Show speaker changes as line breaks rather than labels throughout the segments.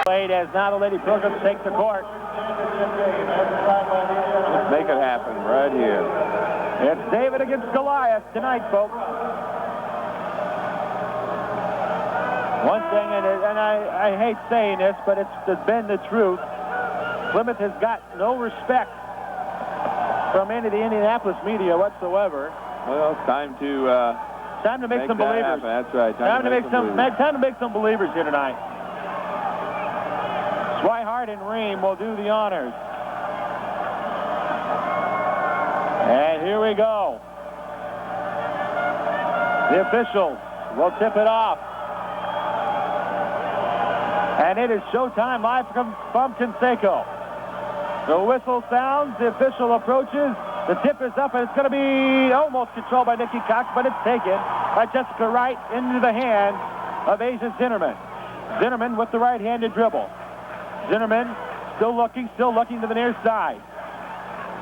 Wade as now the Lady Pilgrims take the court.
Let's make it happen right here.
It's David against Goliath tonight, folks. One thing, and I hate saying this, but it's been the truth. Plymouth has got no respect from any of the Indianapolis media whatsoever.
Well, it's time to
make some believers.
Happen. That's right.
Time to make some believers here tonight. Swihart and Ream will do the honors. And here we go. The officials will tip it off. And it is showtime live from Conseco. The whistle sounds, the official approaches, the tip is up, and it's going to be almost controlled by Nikki Cox, but it's taken by Jessica Wright into the hand of Asia Zinnerman. Zinnerman with the right-handed dribble. Zinnerman still looking to the near side.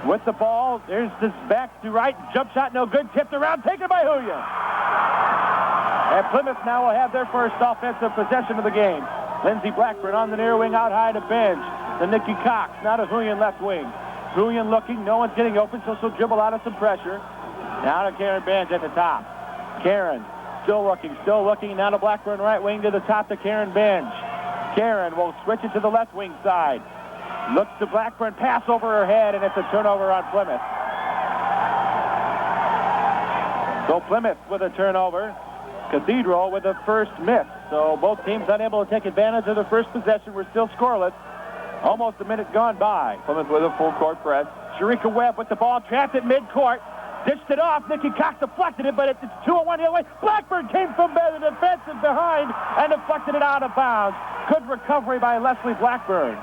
With the ball, there's this back to right, jump shot, no good, tipped around, taken by Huyen. And Plymouth now will have their first offensive possession of the game. Lindsey Blackburn on the near wing, out high to Benj. To Nikki Cox, now to Huyen left wing. Huyen looking, no one's getting open, so she'll dribble out of some pressure. Now to Karen Benj at the top. Karen still looking, now to Blackburn right wing to the top to Karen Benj. Karen will switch it to the left wing side. Looks to Blackburn, pass over her head, and it's a turnover on Plymouth. So Plymouth with a turnover. Cathedral with the first miss. So both teams unable to take advantage of their first possession. We're still scoreless. Almost a minute gone by.
Plymouth with a full court press.
Sharika Webb with the ball, trapped at midcourt. Dished it off. Nikki Cox deflected it, but it's 2-on-1 the other way. Blackburn came from the defensive behind and deflected it out of bounds. Good recovery by Leslie Blackburn.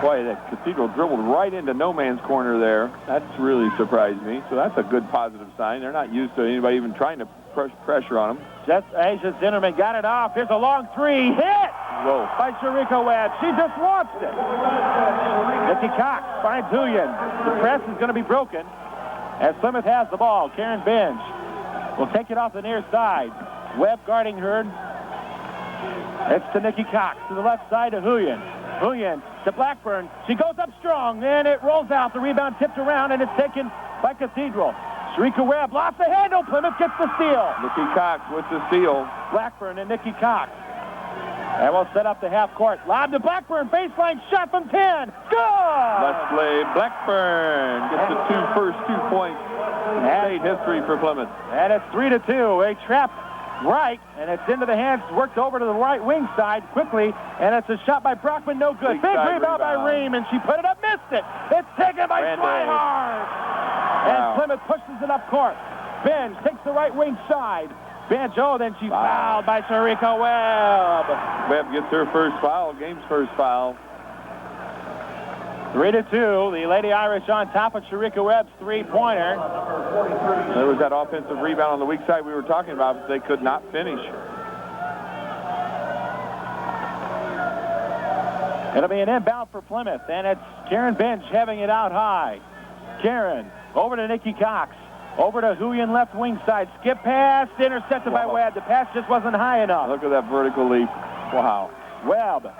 Boy, that Cathedral dribbled right into no man's corner there. That's really surprised me. So that's a good positive sign. They're not used to anybody even trying to push pressure on them.
Just Asia Zinnerman got it off. Here's a long three. Hit!
Whoa.
By Sharika Webb. She just launched it. Nikki Cox finds Huyen. The press is going to be broken as Plymouth has the ball. Karen Benj will take it off the near side. Webb guarding her. It's to Nikki Cox. To the left side to Huyen. Huyen to Blackburn. She goes up strong, and it rolls out. The rebound tipped around, and it's taken by Cathedral. Sharika Webb lost the handle. Plymouth gets the steal.
Nikki Cox with the steal.
Blackburn and Nikki Cox. And we'll set up the half court. Lob to Blackburn. Baseline shot from 10. Good!
Leslie Blackburn gets the first 2 points in state history for Plymouth.
And it's 3-2. A trap right, and it's into the hands, worked over to the right wing side quickly, and it's a shot by Brockman, no good. Big rebound by Ream, and she put it up, missed it. It's taken by Swihart. And Plymouth pushes it up court. Benj takes the right wing side. Benj, then she fouled by Sharika Webb.
Webb gets her first foul, game's first foul.
3-2. The Lady Irish on top of Sharika Webb's three-pointer.
There was that offensive rebound on the weak side we were talking about, but they could not finish.
It'll be an inbound for Plymouth, and it's Karen Benj having it out high. Karen over to Nikki Cox. Over to Huyen left wing side. Skip pass, intercepted by Webb. The pass just wasn't high enough.
Look at that vertical leap. Wow.
Webb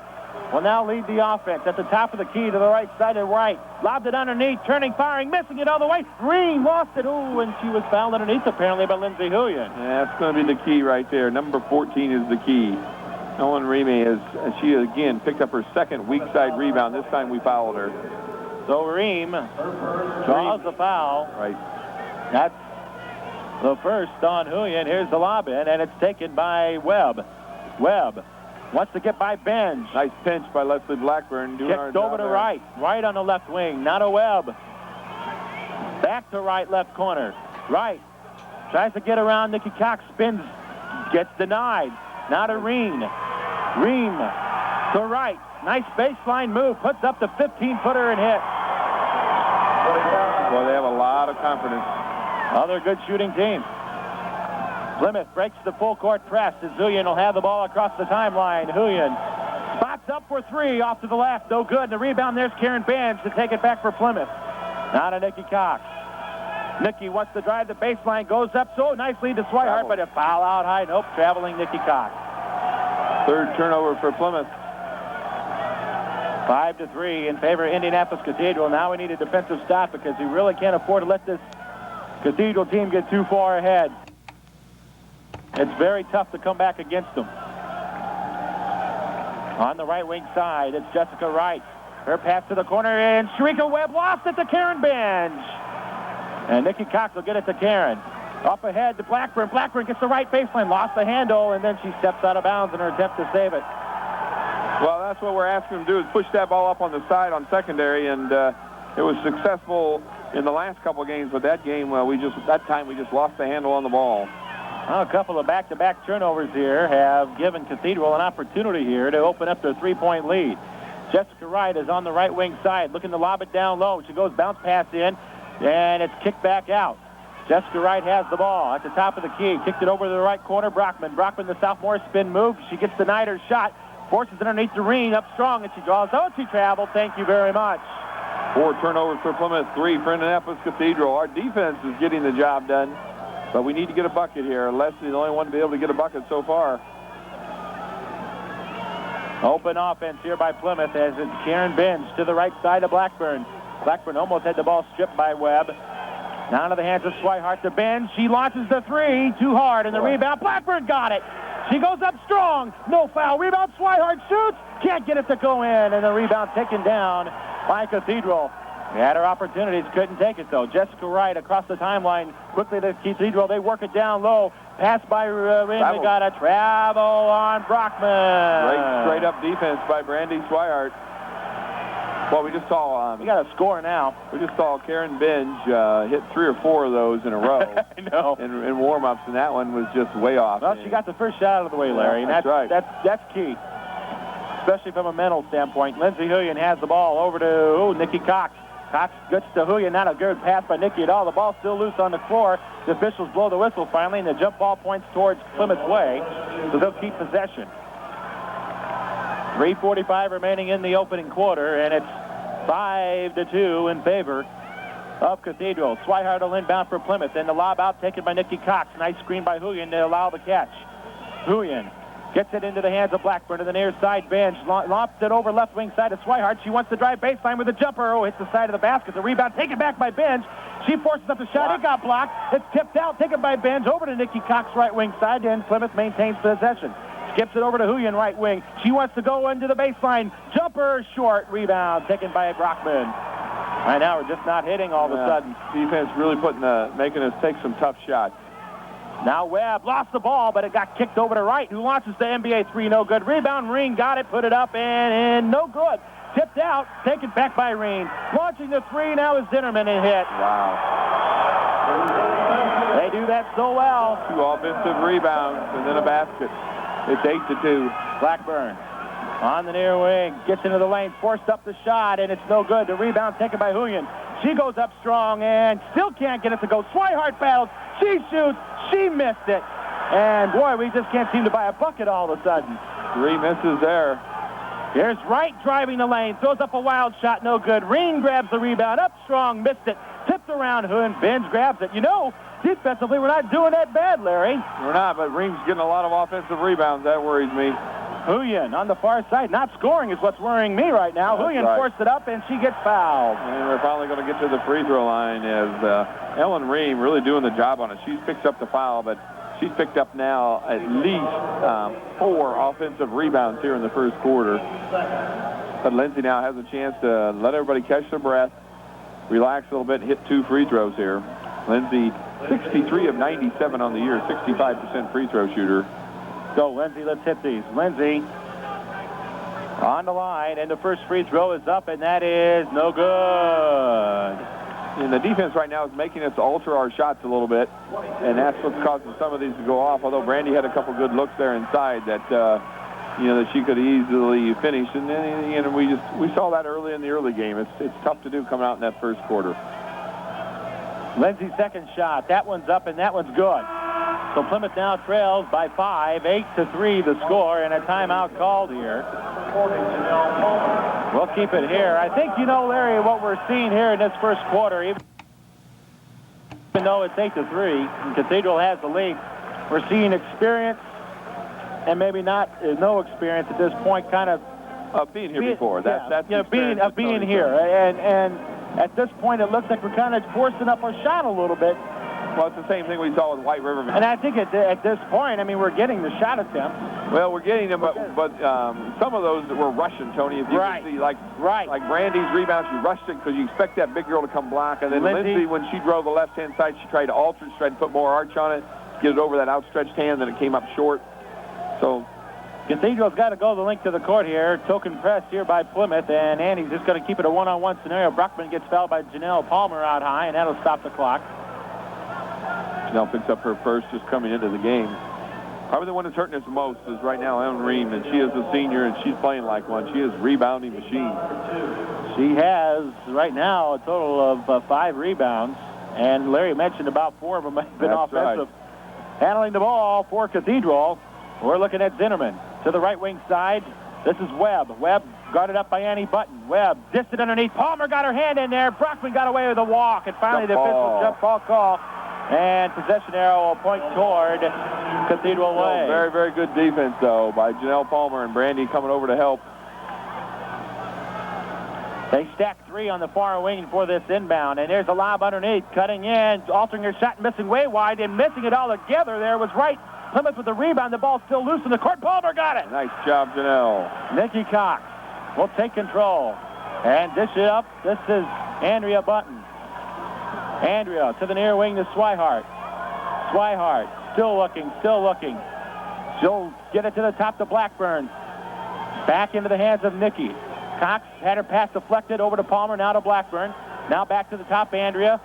will now lead the offense at the top of the key to the right side and right. Lobbed it underneath, turning, firing, missing it all the way. Green lost it. Ooh, and she was fouled underneath apparently by Lindsey Huyen.
Yeah, that's going to be the key right there. Number 14 is the key. Ellen Ream she again picked up her second weak side rebound. This time we fouled her.
So Ream draws the foul.
Right.
That's the first on Huyen. Here's the lob in, and it's taken by Webb. Webb wants to get by Benj.
Nice pinch by Leslie Blackburn.
Kicked over to right. Right on the left wing. Now to Webb. Back to right left corner. Right. Tries to get around. Nikki Cox spins. Gets denied. Now to Ream. Ream to right. Nice baseline move. Puts up the 15-footer and hit.
Well, they have a lot of confidence.
Other good shooting team. Plymouth breaks the full court press as Huyen will have the ball across the timeline. Huyen spots up for three off to the left. No good. And the rebound, there's Karen Benj to take it back for Plymouth. Now to Nikki Cox. Nikki wants to drive the baseline. Goes up so nicely to Swihart, but a foul out high. Nope, traveling Nikki Cox.
Third turnover for Plymouth.
5-3 in favor of Indianapolis Cathedral. Now we need a defensive stop because we really can't afford to let this Cathedral team get too far ahead. It's very tough to come back against them. On the right wing side, it's Jessica Wright. Her pass to the corner, and Sharika Webb lost it to Karen Benj. And Nikki Cox will get it to Karen. Up ahead to Blackburn. Blackburn gets the right baseline, lost the handle, and then she steps out of bounds in her attempt to save it.
Well, that's what we're asking them to do, is push that ball up on the side on secondary, and it was successful in the last couple of games, but that game, that time we just lost the handle on the ball.
Well, a couple of back-to-back turnovers here have given Cathedral an opportunity here to open up their three-point lead. Jessica Wright is on the right wing side, looking to lob it down low. She goes bounce pass in, and it's kicked back out. Jessica Wright has the ball at the top of the key. Kicked it over to the right corner, Brockman. Brockman, the sophomore, spin move. She gets denied her shot. Forces it underneath the ring, up strong, and she draws out. She traveled. Thank you very much.
4 turnovers for Plymouth, 3 for Indianapolis Cathedral. Our defense is getting the job done, but we need to get a bucket here. Leslie's the only one to be able to get a bucket so far.
Open offense here by Plymouth as it's Karen Benj to the right side of Blackburn. Blackburn almost had the ball stripped by Webb. Now into the hands of Swihart to Benj. She launches the three too hard, and the rebound. Blackburn got it. She goes up strong. No foul. Rebound. Swihart shoots. Can't get it to go in, and the rebound taken down by Cathedral. They had her opportunities, couldn't take it though. Jessica Wright across the timeline. Quickly to Cathedral. They work it down low. Pass by Raymond. Got a travel on Brockman.
Great straight up defense by Brandy Swihart. Well, we just saw...
we got a score now.
We just saw Karen Benj hit 3 or 4 of those in a row.
I know.
In warm-ups, and that one was just way off.
Well, she got the first shot out of the way, Larry.
Yeah, that's right.
That's key, especially from a mental standpoint. Lindsey Huyen has the ball over to Nikki Cox. Cox gets to Huyen. Not a good pass by Nikki at all. The ball's still loose on the floor. The officials blow the whistle finally, and the jump ball points towards Plymouth's way, so they'll keep possession. 3:45 remaining in the opening quarter, and it's 5-2 in favor of Cathedral. Swihart will inbound for Plymouth, and the lob out taken by Nikki Cox. Nice screen by Huyen to allow the catch. Huyen gets it into the hands of Blackburn to the near side bench. Lobs it over left wing side of Swihart. She wants to drive baseline with a jumper. Oh, hits the side of the basket. The rebound taken back by Benj. She forces up the shot. It got blocked. It's tipped out. Taken by Benj over to Nikki Cox right wing side, and Plymouth maintains possession. Skips it over to Huyen right wing. She wants to go into the baseline. Jumper short. Rebound taken by Brockman. Right now we're just not hitting all of a sudden.
Defense really making us take some tough shots.
Now Webb lost the ball, but it got kicked over to Wright, who launches the NBA three. No good. Rebound. Reen got it, put it up, and no good. Tipped out, taken back by Reen. Launching the three now is Zinnerman and hit.
Wow.
They do that so well.
2 offensive rebounds and then a basket. It's 8-2.
Blackburn on the near wing, gets into the lane, forced up the shot, and it's no good. The rebound taken by Huyen. She goes up strong and still can't get it to go. Swihart battles. She shoots. She missed it. And, boy, we just can't seem to buy a bucket all of a sudden.
3 misses there.
Here's Wright driving the lane. Throws up a wild shot. No good. Reen grabs the rebound. Up strong. Missed it. Tipped around. Huyen. Benj grabs it. You know, defensively, we're not doing that bad, Larry.
We're not, but Reem's getting a lot of offensive rebounds. That worries me.
Huyen on the far side. Not scoring is what's worrying me right now. Huyen forced it up, and she gets fouled.
And we're finally going to get to the free throw line as Ellen Reem really doing the job on it. She's picked up the foul, but she's picked up now at least 4 offensive rebounds here in the first quarter. But Lindsay now has a chance to let everybody catch their breath, relax a little bit, hit 2 free throws here. Lindsay, 63 of 97 on the year, 65% free throw shooter.
So, Lindsay, let's hit these. Lindsay on the line, and the first free throw is up, and that is no good.
And the defense right now is making us alter our shots a little bit, and that's what's causing some of these to go off, although Brandy had a couple good looks there inside that, that she could easily finish. And then, we saw that early in the early game. It's tough to do coming out in that first quarter.
Lindsay's second shot. That one's up, and that one's good. So Plymouth now trails by 5, 8-3 the score, and a timeout called here. We'll keep it here. I think, Larry, what we're seeing here in this first quarter, even though it's 8-3, and Cathedral has the lead, we're seeing experience and maybe not no experience at this point, kind of
being here before. That's
being here, and at this point it looks like we're kind of forcing up our shot a little bit.
Well, it's the same thing we saw with White River.
And I think at this point, I mean, we're getting the shot attempts.
Well, we're getting them, but some of those that were rushing, Tony, if you can see, like Brandy's rebound, she rushed it because you expect that big girl to come block. And then Lindsay, when she drove the left-hand side, she tried to alter it, she tried to put more arch on it, get it over that outstretched hand, then it came up short. So
Cathedral's got to go the length of the court here. Token press here by Plymouth, and Annie's just going to keep it a one-on-one scenario. Brockman gets fouled by Janelle Palmer out high, and that'll stop the clock.
Janelle picks up her first just coming into the game. Probably the one that's hurting us the most is right now Ellen Ream, and she is a senior, and she's playing like one. She is a rebounding machine.
She has, right now, a total of 5 rebounds, and Larry mentioned about 4 of them have been offensive. Right. Handling the ball for Cathedral. We're looking at Zinnerman to the right wing side. This is Webb. Webb guarded up by Annie Button. Webb dished it underneath. Palmer got her hand in there. Brockman got away with a walk, and finally the official jump ball call. And possession arrow will point toward Cathedral Way.
Very, very good defense, though, by Janelle Palmer and Brandy coming over to help.
They stack 3 on the far wing for this inbound. And there's a lob underneath, cutting in, altering her shot, missing way wide, and missing it all together there was right. Plymouth with the rebound. The ball's still loose in the court. Palmer got it.
Nice job, Janelle.
Nikki Cox will take control and dish it up. This is Andrea Button. Andrea to the near wing to Swihart. Swihart still looking. She'll get it to the top to Blackburn. Back into the hands of Nikki. Cox had her pass deflected over to Palmer, now to Blackburn. Now back to the top, Andrea.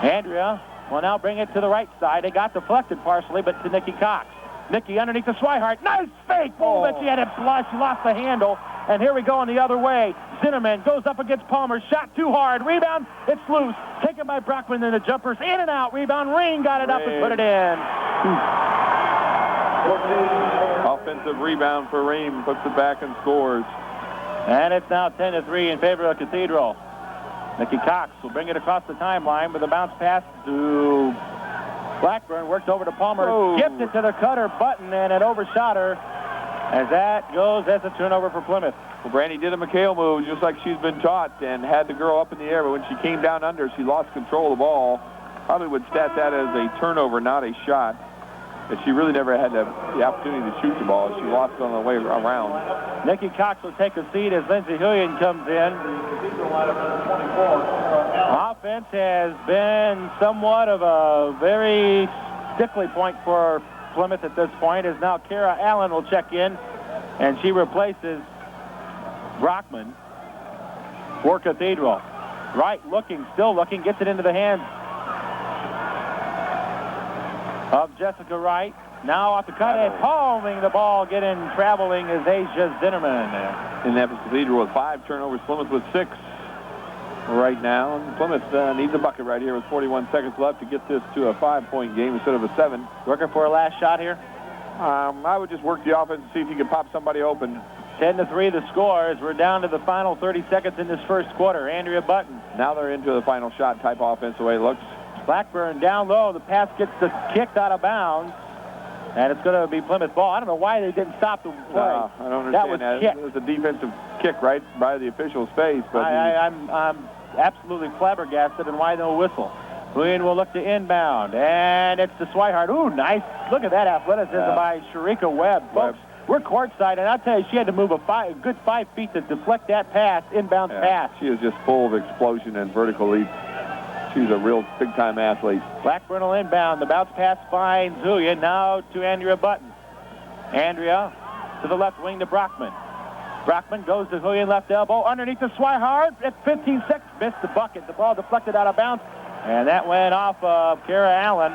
Andrea will now bring it to the right side. It got deflected partially, but to Nikki Cox. Nikki underneath the Swihart. Nice fake. But she had it flush. She lost the handle. And here we go on the other way. Zinnerman goes up against Palmer. Shot too hard. Rebound. It's loose. Taken by Brockman. Then the jumpers in and out. Rebound. Ring got it up and put it in.
Offensive rebound for Ream. Puts it back and scores.
And it's now 10-3 in favor of Cathedral. Nikki Cox will bring it across the timeline with a bounce pass to Blackburn. Worked over to Palmer. Skipped it to the cutter Button, and it overshot her. As that goes, that's a turnover for Plymouth.
Well, Brandy did a McHale move just like she's been taught and had the girl up in the air, but when she came down under, she lost control of the ball. Probably would stat that as a turnover, not a shot. But she really never had the opportunity to shoot the ball. She lost it on the way around.
Nikki Cox will take a seat as Lindsey Huyen comes in. Offense has been somewhat of a very stickly point for Plymouth at this point, as now Kara Allen will check in, and she replaces Brockman for Cathedral. Wright still looking, gets it into the hands of Jessica Wright. Now off the cut and palming the ball, traveling is Asia Zinnerman.
Indianapolis Cathedral with 5 turnovers, Plymouth with 6 right now. And Plymouth needs a bucket right here with 41 seconds left to get this to a 5-point game instead of a 7.
Working for a last shot here?
I would just work the offense and see if you can pop somebody open.
10-3 the score as we're down to the final 30 seconds in this first quarter. Andrea Button.
Now they're into the final shot type offense the way it looks.
Blackburn down low. The pass gets kicked out of bounds. And it's going to be Plymouth ball. I don't know why they didn't stop the play.
I don't understand that. It was a defensive kick right by the official's face. But
I'm absolutely flabbergasted, and why no whistle. Huyen will look to inbound, and it's to Swihart. Ooh, nice. Look at that athleticism by Sharika Webb. Folks, we're courtside, and I'll tell you, she had to move a good 5 feet to deflect that inbound pass.
She is just full of explosion and vertical leap. She's a real big-time athlete.
Blackburn will inbound. The bounce pass finds Huyen. Now to Andrea Button. Andrea to the left wing to Brockman. Brockman goes to Huyen, left elbow. Underneath the Swihart at 15 seconds. Missed the bucket. The ball deflected out of bounds. And that went off of Kara Allen.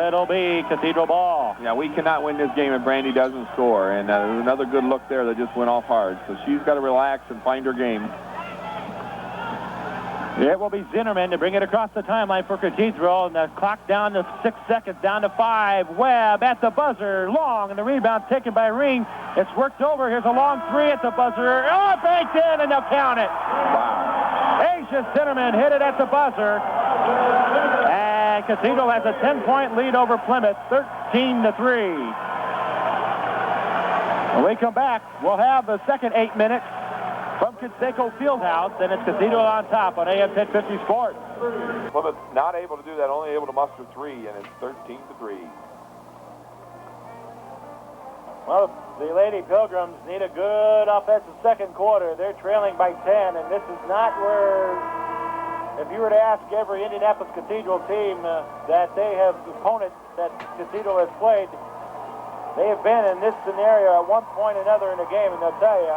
It'll be Cathedral ball.
Yeah, we cannot win this game if Brandy doesn't score. And there's another good look there that just went off hard. So she's got to relax and find her game.
It will be Zinnerman to bring it across the timeline for Cathedral, and the clock down to 6 seconds, down to 5. Webb at the buzzer, long, and the rebound taken by Ring. It's worked over. Here's a long 3 at the buzzer. Oh, banked in, and they'll count it. Wow. Asia Zinnerman hit it at the buzzer, and Cathedral has a 10-point lead over Plymouth, 13-3. When we come back, we'll have the second 8 minutes from Conseco Fieldhouse, and it's Cathedral on top on AM 1050 Sports.
Plymouth not able to do that, only able to muster 3, and it's 13-3.
Well, the Lady Pilgrims need a good offensive second quarter. They're trailing by 10, and this is not where, if you were to ask every Indianapolis Cathedral team that they have opponents that Cathedral has played, they have been in this scenario at one point or another in the game, and they'll tell you,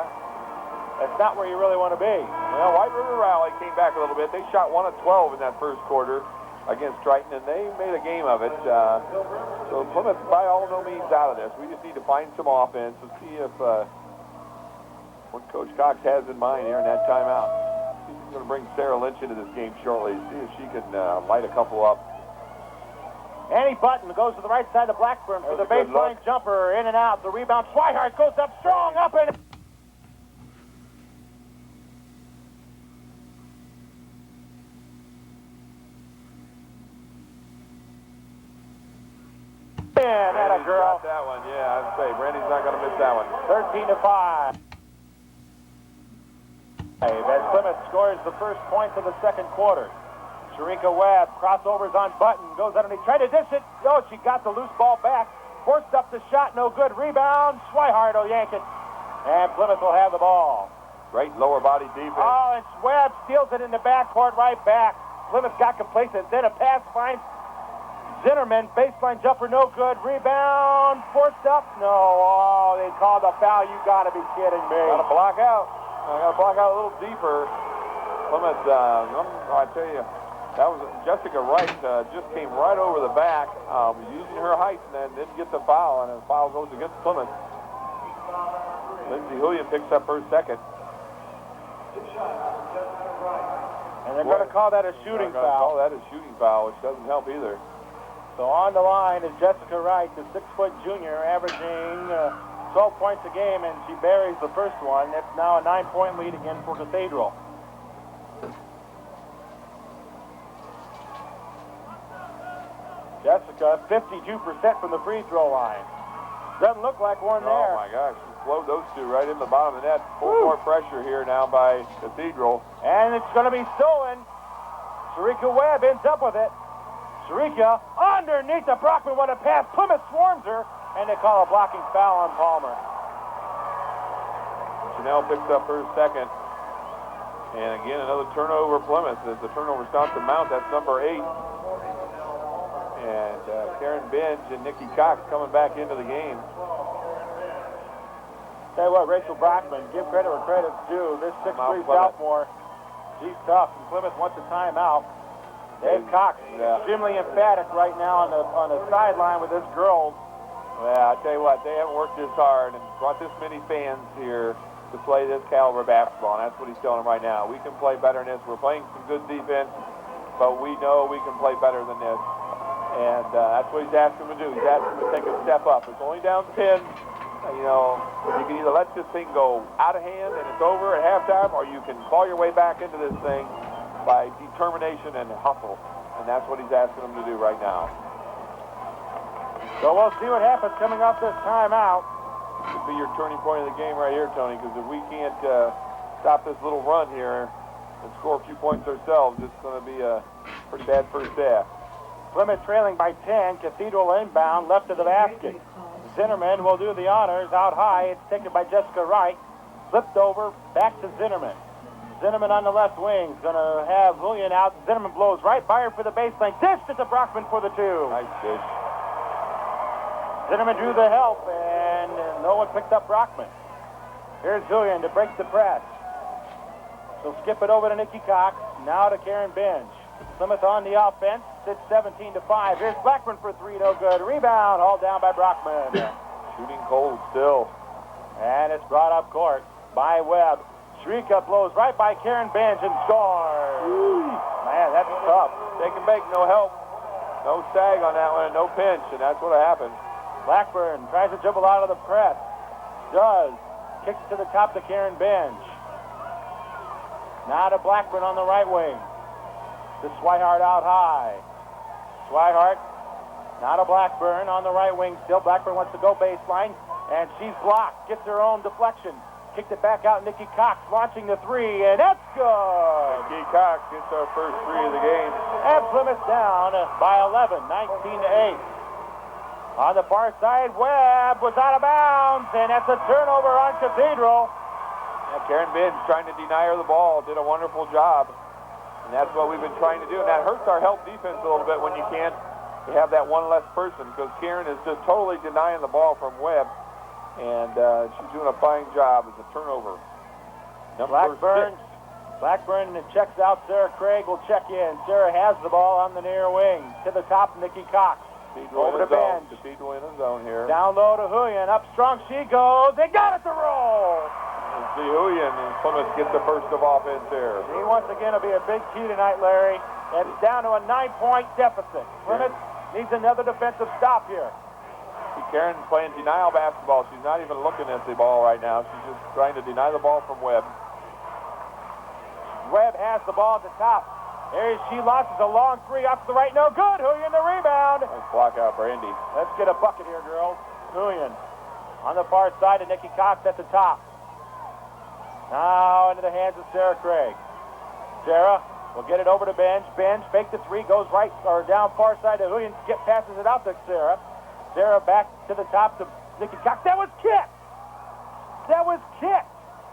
that's not where you really want to be.
Well, White River Rally came back a little bit. They shot 1 of 12 in that first quarter against Triton, and they made a game of it. So Plymouth, by all no means, out of this. We just need to find some offense and see if what Coach Cox has in mind here in that timeout. He's going to bring Sarah Lynch into this game shortly, see if she can light a couple up.
Annie Button goes to the right side of Blackburn for the baseline jumper, in and out. The rebound, Swihart goes up strong, up and... And that a girl.
Got that one, yeah, I'd say Brandy's not going to miss that one.
13-5. As Plymouth scores the first points of the second quarter. Sharika Webb crossovers on Button, goes underneath, tried to dish it. Oh, she got the loose ball back. Forced up the shot, no good. Rebound, Swihart will yank it. And Plymouth will have the ball.
Great lower body defense.
Oh, and Webb steals it in the backcourt right back. Plymouth got complacent. Then a pass finds Zinnerman, baseline jumper, no good. Rebound, forced up. No, oh, they called a foul. You got to be kidding me.
Got to block out. I got to block out a little deeper. Plymouth, I tell you, that was Jessica Wright. Just came right over the back, using her height, and then didn't get the foul, and the foul goes against Plymouth. Lindsay Julian picks up her second.
And they're going to call that a shooting foul.
Call that a shooting foul, which doesn't help either.
So on the line is Jessica Wright, the 6-foot junior, averaging 12 points a game, and she buries the first one. It's now a 9-point lead again for Cathedral. Jessica, 52% from the free throw line. Doesn't look like one there.
Oh my gosh, she flowed those two right in the bottom of the net. Full more pressure here now by Cathedral.
And it's going to be stolen. Sharika Webb ends up with it. Sharika underneath the Brockman. What a pass. Plymouth swarms her, and they call a blocking foul on Palmer.
Chanel picks up her second. And again, another turnover Plymouth. As the turnover starts to mount, that's number 8. And Karen Benj and Nikki Cox coming back into the game.
Tell you what, Rachel Brockman, give credit where credit's due. This 6'3" sophomore, she's tough. And Plymouth wants a timeout. Dave Cox, extremely emphatic right now on the sideline with this girls.
Yeah, I tell you what, they haven't worked this hard and brought this many fans here to play this caliber basketball, and that's what he's telling them right now. We can play better than this. We're playing some good defense, but we know we can play better than this. And that's what he's asking them to do. He's asking them to take a step up. It's only down 10. You know, you can either let this thing go out of hand and it's over at halftime, or you can claw your way back into this thing by determination and hustle. And that's what he's asking them to do right now.
So we'll see what happens coming off this timeout.
Could be your turning point of the game right here, Tony, because if we can't stop this little run here and score a few points ourselves, it's going to be a pretty bad first half.
Plymouth trailing by 10. Cathedral inbound, left of the basket. Zinnerman will do the honors out high. It's taken by Jessica Wright. Flipped over, back to Zinnerman. Zinnerman on the left wing. Going to have Julian out. Zinnerman blows right by her for the baseline. Dished it to Brockman for the 2.
Nice dish.
Zinnerman drew the help, and no one picked up Brockman. Here's Julian to break the press. So skip it over to Nikki Cox. Now to Karen Benj. Plymouth on the offense. It's 17-5. Here's Blackburn for 3. No good. Rebound. Hauled down by Brockman.
Shooting cold still.
And it's brought up court by Webb. Shrika blows right by Karen Benj and scores. Man, that's tough.
Take and bake, no help. No sag on that one, no pinch, and that's what happened.
Blackburn tries to dribble out of the press. Does. Kicks to the top to Karen Benj. Now to Blackburn on the right wing. To Swihart out high. Swihart, now to Blackburn on the right wing still. Blackburn wants to go baseline. And she's blocked, gets her own deflection. Kicked it back out, Nikki Cox launching the three, and that's good!
Nikki Cox gets our first three of the game.
And Plymouth down by 11, 19-8. On the far side, Webb was out of bounds, and that's a turnover on Cathedral.
Yeah, Karen Binge trying to deny her the ball, did a wonderful job. And that's what we've been trying to do, and that hurts our help defense a little bit when you can't have that one less person, because Karen is just totally denying the ball from Webb. And she's doing a fine job as a turnover.
Blackburn checks out. Sarah Craig will check in. Sarah has the ball on the near wing. To the top, Nikki Cox. Over to Benj.
Cathedral in the zone here.
Down low to Huyen. Up strong she goes. They got it to roll.
And see Huyen, and Plymouth gets the burst of offense there.
He once again will be a big key tonight, Larry. And it's down to a 9-point deficit. Plymouth needs another defensive stop here.
Karen's playing denial basketball. She's not even looking at the ball right now. She's just trying to deny the ball from Webb.
Webb has the ball at the top. There she launches a long three up to the right. No good. Huyen the rebound.
Nice block out, Brandy.
Let's get a bucket here, girls. Huyen on the far side of Nikki Cox at the top. Now into the hands of Sarah Craig. Sarah will get it over to Benj. Benj fakes the three, goes right or down far side to Huyen. Passes it out to Sarah. Sarah back to the top to Nikki Cox. That was kicked.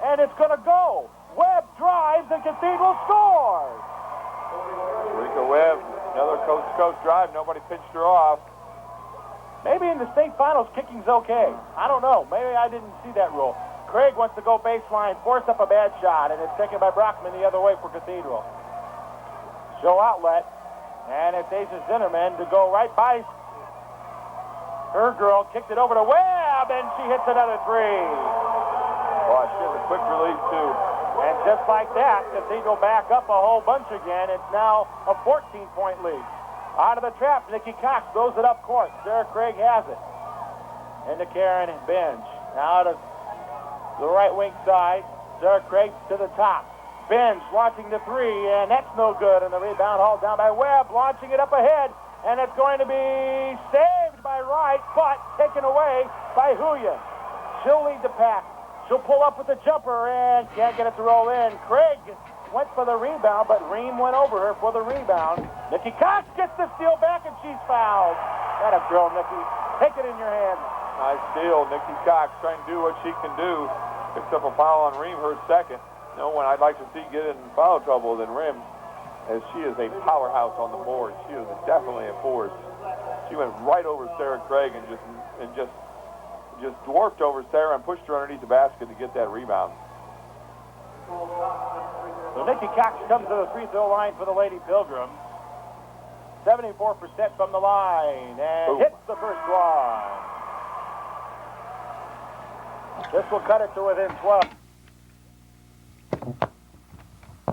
And it's going to go. Webb drives and Cathedral scores.
Rika Webb, another coast-to-coast drive. Nobody pinched her off.
Maybe in the state finals, kicking's okay. I don't know. Maybe I didn't see that rule. Craig wants to go baseline, forced up a bad shot, and it's taken by Brockman the other way for Cathedral. Show outlet, and it's Asia Zinnerman to go right by her girl, kicked it over to Webb, and she hits another three.
Boy, she has a quick release, too.
And just like that, Cathedral back up a whole bunch again. It's now a 14-point lead. Out of the trap, Nikki Cox throws it up court. Sarah Craig has it. Into Karen Benj. Now to the right wing side. Sarah Craig to the top. Benj launching the three, and that's no good. And the rebound hauled down by Webb, launching it up ahead. And it's going to be saved by Wright, but taken away by Huyen. She'll lead the pack. She'll pull up with the jumper and can't get it to roll in. Craig went for the rebound, but Ream went over her for the rebound. Nikki Cox gets the steal back, and she's fouled. That a throw, Nikki. Take it in your hands.
Nice steal. Nikki Cox trying to do what she can do. Picks up a foul on Ream, her second. No one I'd like to see get in foul trouble than Ream, as she is a powerhouse on the board. She is definitely a force. She went right over Sarah Craig and just dwarfed over Sarah and pushed her underneath the basket to get that rebound.
So Nikki Cox comes to the free throw line for the Lady Pilgrims. 74% from the line and hits the first one. This will cut it to within 12.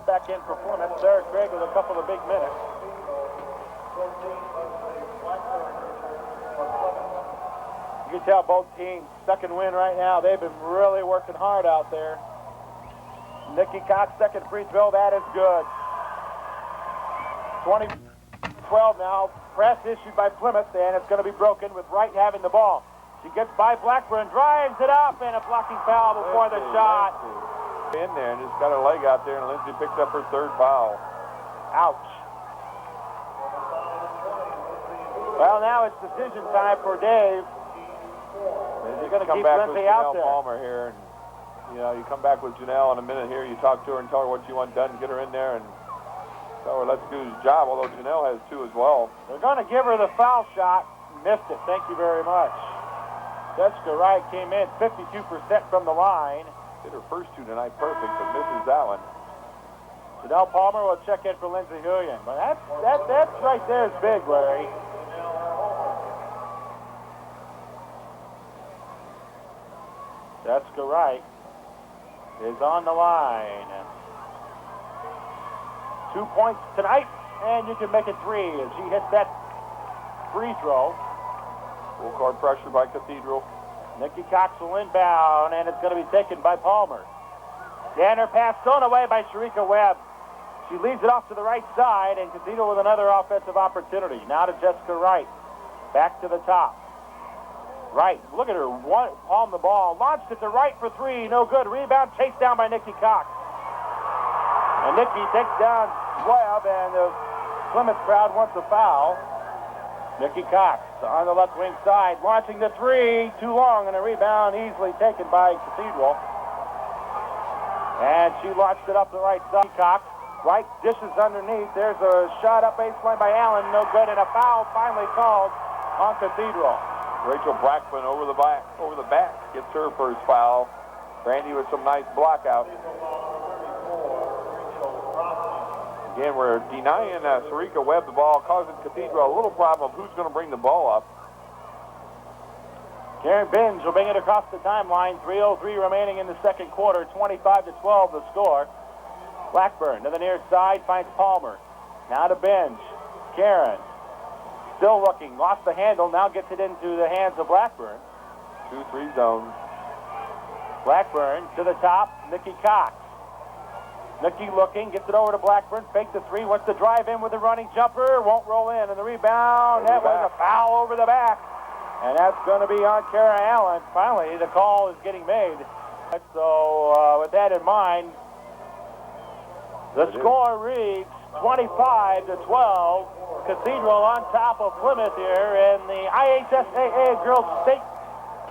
Back in for Plymouth. Sarah Craig with a couple of big minutes. You can tell both teams second win right now. They've been really working hard out there. Nikki Cox, second free throw. That is good. 20-12 now. Press issued by Plymouth, and it's going to be broken with Wright having the ball. She gets by Blackburn, drives it up, and a blocking foul before the shot.
In there and just got her leg out there, and Lindsay picks up her third foul.
Ouch. Well, now it's decision time for Dave. You're going to keep Lindsay out there.
Palmer here, and you come back with Janelle in a minute here. You talk to her and tell her what you want done, get her in there, and tell her let's do his job. Although Janelle has two as well.
They're going to give her the foul shot. Missed it. Thank you very much. Jessica Wright came in 52% from the line.
Did her first two tonight perfect, but misses that one.
Janelle Palmer will check in for Lindsay Huyen. But that's right there is big, Larry. Jessica Wright is on the line. 2 points tonight, and you can make it three as she hits that free throw.
Full court pressure by Cathedral.
Nikki Cox will inbound, and it's going to be taken by Palmer. Danner pass thrown away by Sharika Webb. She leads it off to the right side, and Cathedral with another offensive opportunity. Now to Jessica Wright. Back to the top. Right. Look at her palm the ball. Launched it to right for three. No good. Rebound chased down by Nikki Cox. And Nikki takes down Webb, and the Plymouth crowd wants a foul. Nikki Cox on the left wing side, launching the three. Too long, and a rebound easily taken by Cathedral. And she launched it up the right side. Cox, right, dishes underneath. There's a shot up baseline by Allen. No good, and a foul finally called on Cathedral.
Rachel Blackman over the back, gets her first foul. Brandy with some nice block out. Again, we're denying Sharika Webb the ball, causing Cathedral a little problem of who's going to bring the ball up.
Karen Binge will bring it across the timeline. 3:03 remaining in the second quarter. 25-12 the score. Blackburn to the near side, finds Palmer. Now to Binge. Karen. Still looking, lost the handle, now gets it into the hands of Blackburn.
2-3 zone.
Blackburn to the top, Nikki Cox. Nikki looking, gets it over to Blackburn, fake the three, wants to drive in with a running jumper, won't roll in, and the rebound, that was a foul over the back. And that's going to be on Kara Allen. Finally, the call is getting made. So with that in mind, the score reads 25-12. Cathedral on top of Plymouth here in the IHSAA Girls State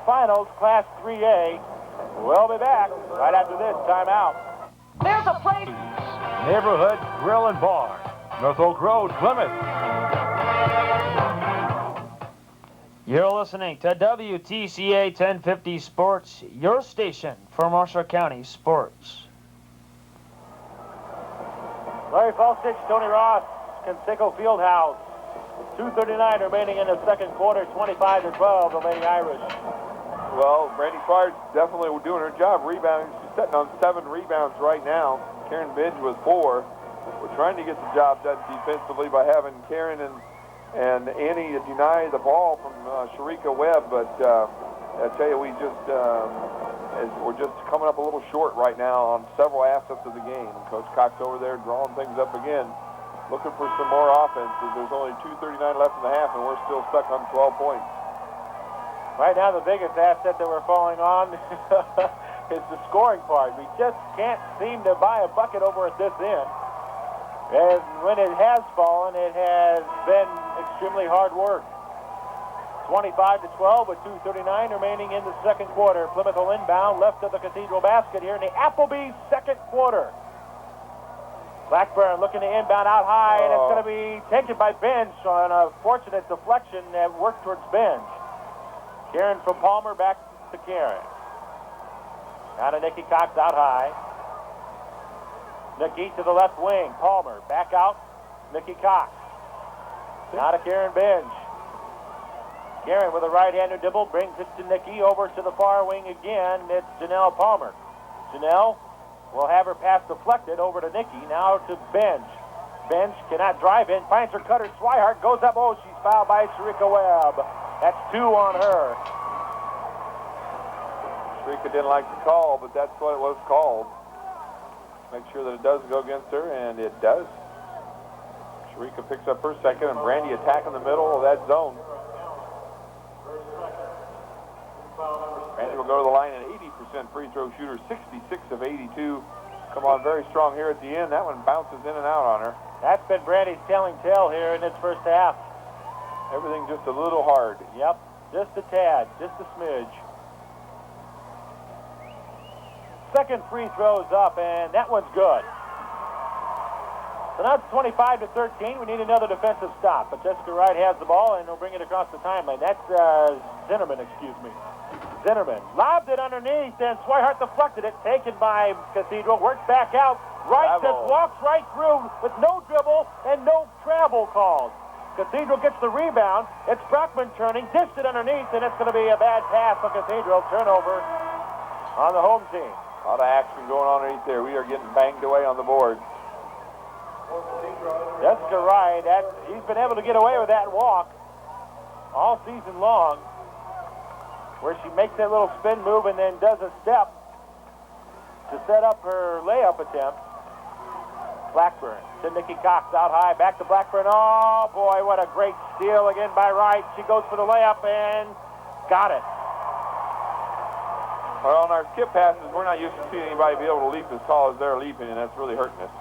Finals, Class 3A. We'll be back right after this timeout.
There's a place.
Neighborhood Grill and Bar, North Oak Road, Plymouth.
You're listening to WTCA 1050 Sports, your station for Marshall County sports.
Larry Falstich, Tony Ross, Conseco Fieldhouse. 2:39 remaining in the second quarter, 25-12, the Lady Irish.
Well, Brandy Clark's definitely doing her job rebounding. She's sitting on 7 rebounds right now. Karen Binge with 4. We're trying to get the job done defensively by having Karen and Annie deny the ball from Sharika Webb, but I tell you, we're just coming up a little short right now on several assets of the game. And Coach Cox over there drawing things up again, looking for some more offense. There's only 2:39 left in the half, and we're still stuck on 12 points.
Right now, the biggest asset that we're falling on is the scoring part. We just can't seem to buy a bucket over at this end. And when it has fallen, it has been extremely hard work. 25-12 with 2:39 remaining in the second quarter. Plymouth will inbound left of the Cathedral basket here in the Applebee's second quarter. Blackburn looking to inbound out high, and it's going to be taken by Binge on a fortunate deflection that worked towards Binge. Karen from Palmer back to Karen. Now to Nikki Cox out high. Nikki to the left wing. Palmer back out. Nikki Cox. Now to Karen Binge. Karen with a right-hander dribble brings it to Nikki over to the far wing again. It's Janelle Palmer. Janelle will have her pass deflected over to Nikki. Now to Binge. Binge cannot drive in. Finds her cutter. Swihart goes up. Oh, she's fouled by Sharika Webb. That's 2 on her.
Sharika didn't like the call, but that's what it was called. Make sure that it does go against her, and it does. Sharika picks up her second, and Brandy attacking the middle of that zone. Brandy will go to the line, an 80% free throw shooter, 66 of 82. Come on, very strong here at the end. That one bounces in and out on her.
That's been Brandy's telling tale here in this first half.
Everything just a little hard.
Yep, just a tad, just a smidge. Second free throw's up, and that one's good. So now it's 25-13. We need another defensive stop, but Jessica Wright has the ball, and they'll bring it across the timeline. That's Zinnerman, excuse me. Zinnerman lobbed it underneath, and Swihart deflected it, taken by Cathedral, works back out. Wright just walks right through with no dribble and no travel called. Cathedral gets the rebound. It's Brockman turning, dished it underneath, and it's going to be a bad pass for Cathedral. Turnover on the home team.
A lot of action going on underneath there. We are getting banged away on the board.
Jessica Wright, he's been able to get away with that walk all season long, where she makes that little spin move and then does a step to set up her layup attempt. Blackburn to Nikki Cox out high, back to Blackburn. Oh boy, what a great steal again by Wright. She goes for the layup and got it.
Well, on our skip passes, we're not used to seeing anybody be able to leap as tall as they're leaping, and that's really hurting us.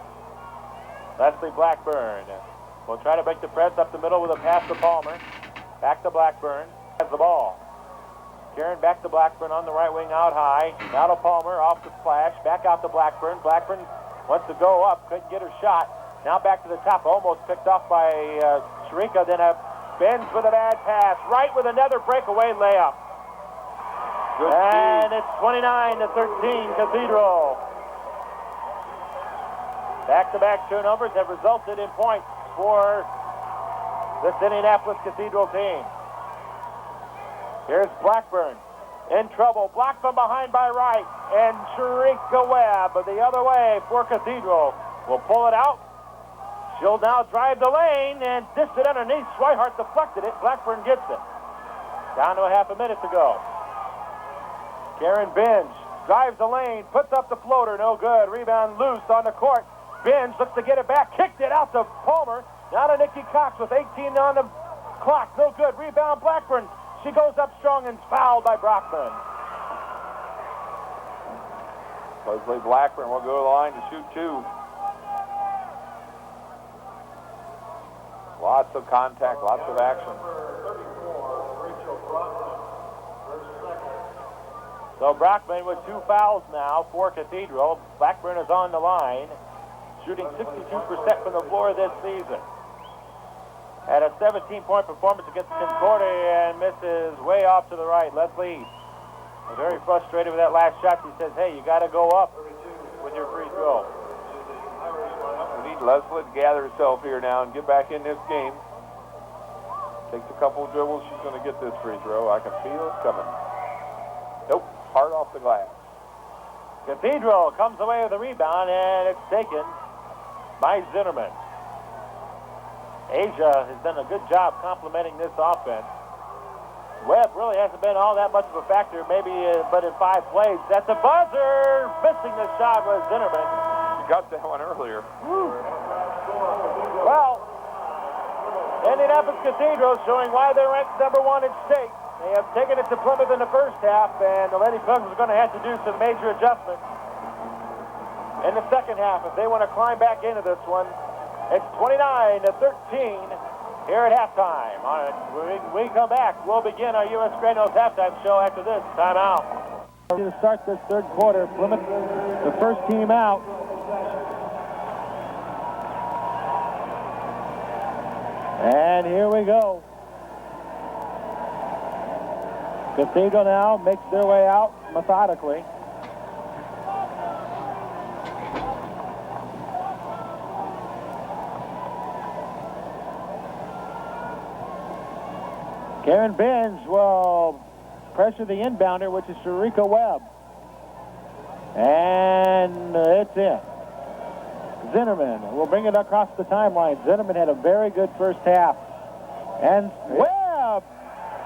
Leslie Blackburn will try to break the press up the middle with a pass to Palmer. Back to Blackburn. Has the ball. Karen back to Blackburn on the right wing out high. Now to Palmer, off the flash. Back out to Blackburn. Blackburn wants to go up. Couldn't get her shot. Now back to the top. Almost picked off by Sharika. Then bends with a bad pass. Right with another breakaway layup.
Good
And
speed.
it's 29-13 Cathedral. Back-to-back turnovers have resulted in points for this Indianapolis Cathedral team. Here's Blackburn in trouble. Blocked from behind by Wright. And Sharika Webb the other way for Cathedral. Will pull it out. She'll now drive the lane and dished it underneath. Swihart deflected it. Blackburn gets it. Down to a half a minute to go. Karen Binge drives the lane, puts up the floater, no good. Rebound loose on the court. Binge looks to get it back, kicked it out to Palmer. Now to Nikki Cox with 18 on the clock, no good. Rebound Blackburn. She goes up strong and fouled by Brockman.
Leslie Blackburn will go to the line to shoot two. Lots of contact, lots of action.
So Brockman with 2 fouls now for Cathedral. Blackburn is on the line, shooting 62% from the floor this season. Had a 17-point performance against Concordia and misses way off to the right. Leslie was very frustrated with that last shot. She says, hey, you got to go up with your free throw.
We need Leslie to gather herself here now and get back in this game. Takes a couple of dribbles. She's going to get this free throw. I can feel it coming. Nope. Hard off the glass.
Cathedral comes away with a rebound, and it's taken by Zinnerman. Asia has done a good job complementing this offense. Webb really hasn't been all that much of a factor, maybe, but in 5 plays. That's a buzzer. Missing the shot was Zinnerman.
She got that one earlier.
Well, Indianapolis Cathedral showing why they're ranked #1 in state. They have taken it to Plymouth in the first half, and the Lady Pugs are going to have to do some major adjustments in the second half if they want to climb back into this one. It's 29-13 here at halftime. All right, when we come back, we'll begin our U.S. Granules halftime show after this timeout. To start this third quarter, Plymouth, the first team out. And here we go. Cathedral now makes their way out methodically. Karen Binge will pressure the inbounder, which is Sharika Webb. And it's in. Zinnerman will bring it across the timeline. Zinnerman had a very good first half. And Webb,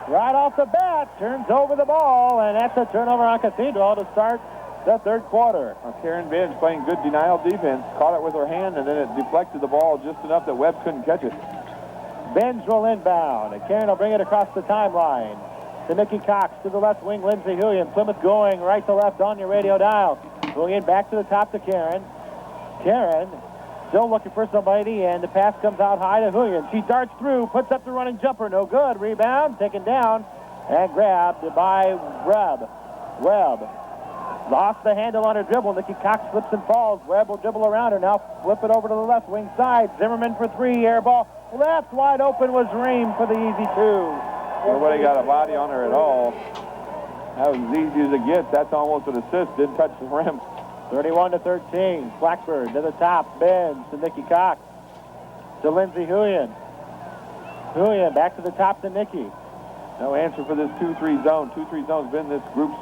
right off the bat, turns over the ball, and that's a turnover on Cathedral to start the third quarter.
Karen Binge playing good denial defense, caught it with her hand, and then it deflected the ball just enough that Webb couldn't catch it.
Binge will inbound, and Karen will bring it across the timeline to Nikki Cox, to the left wing, Lindsey Huyen. Plymouth going right to left on your radio dial. Going in back to the top to Karen. Karen still looking for somebody, and the pass comes out high to Huyen. She darts through, puts up the running jumper, no good. Rebound, taken down, and grabbed by Webb. Webb lost the handle on her dribble. Nikki Cox slips and falls. Webb will dribble around her. Now flip it over to the left wing side. Zimmerman for 3, air ball. Left wide open was Ream for the easy 2.
Nobody got a body on her at all. That was as easy as it gets. That's almost an assist. Didn't touch the rim.
31-13. Blackburn to the top. Bends to Nikki Cox. To Lindsey Huyen. Huyen back to the top to Nikki.
No answer for this 2-3 zone. 2-3 zone's been this group's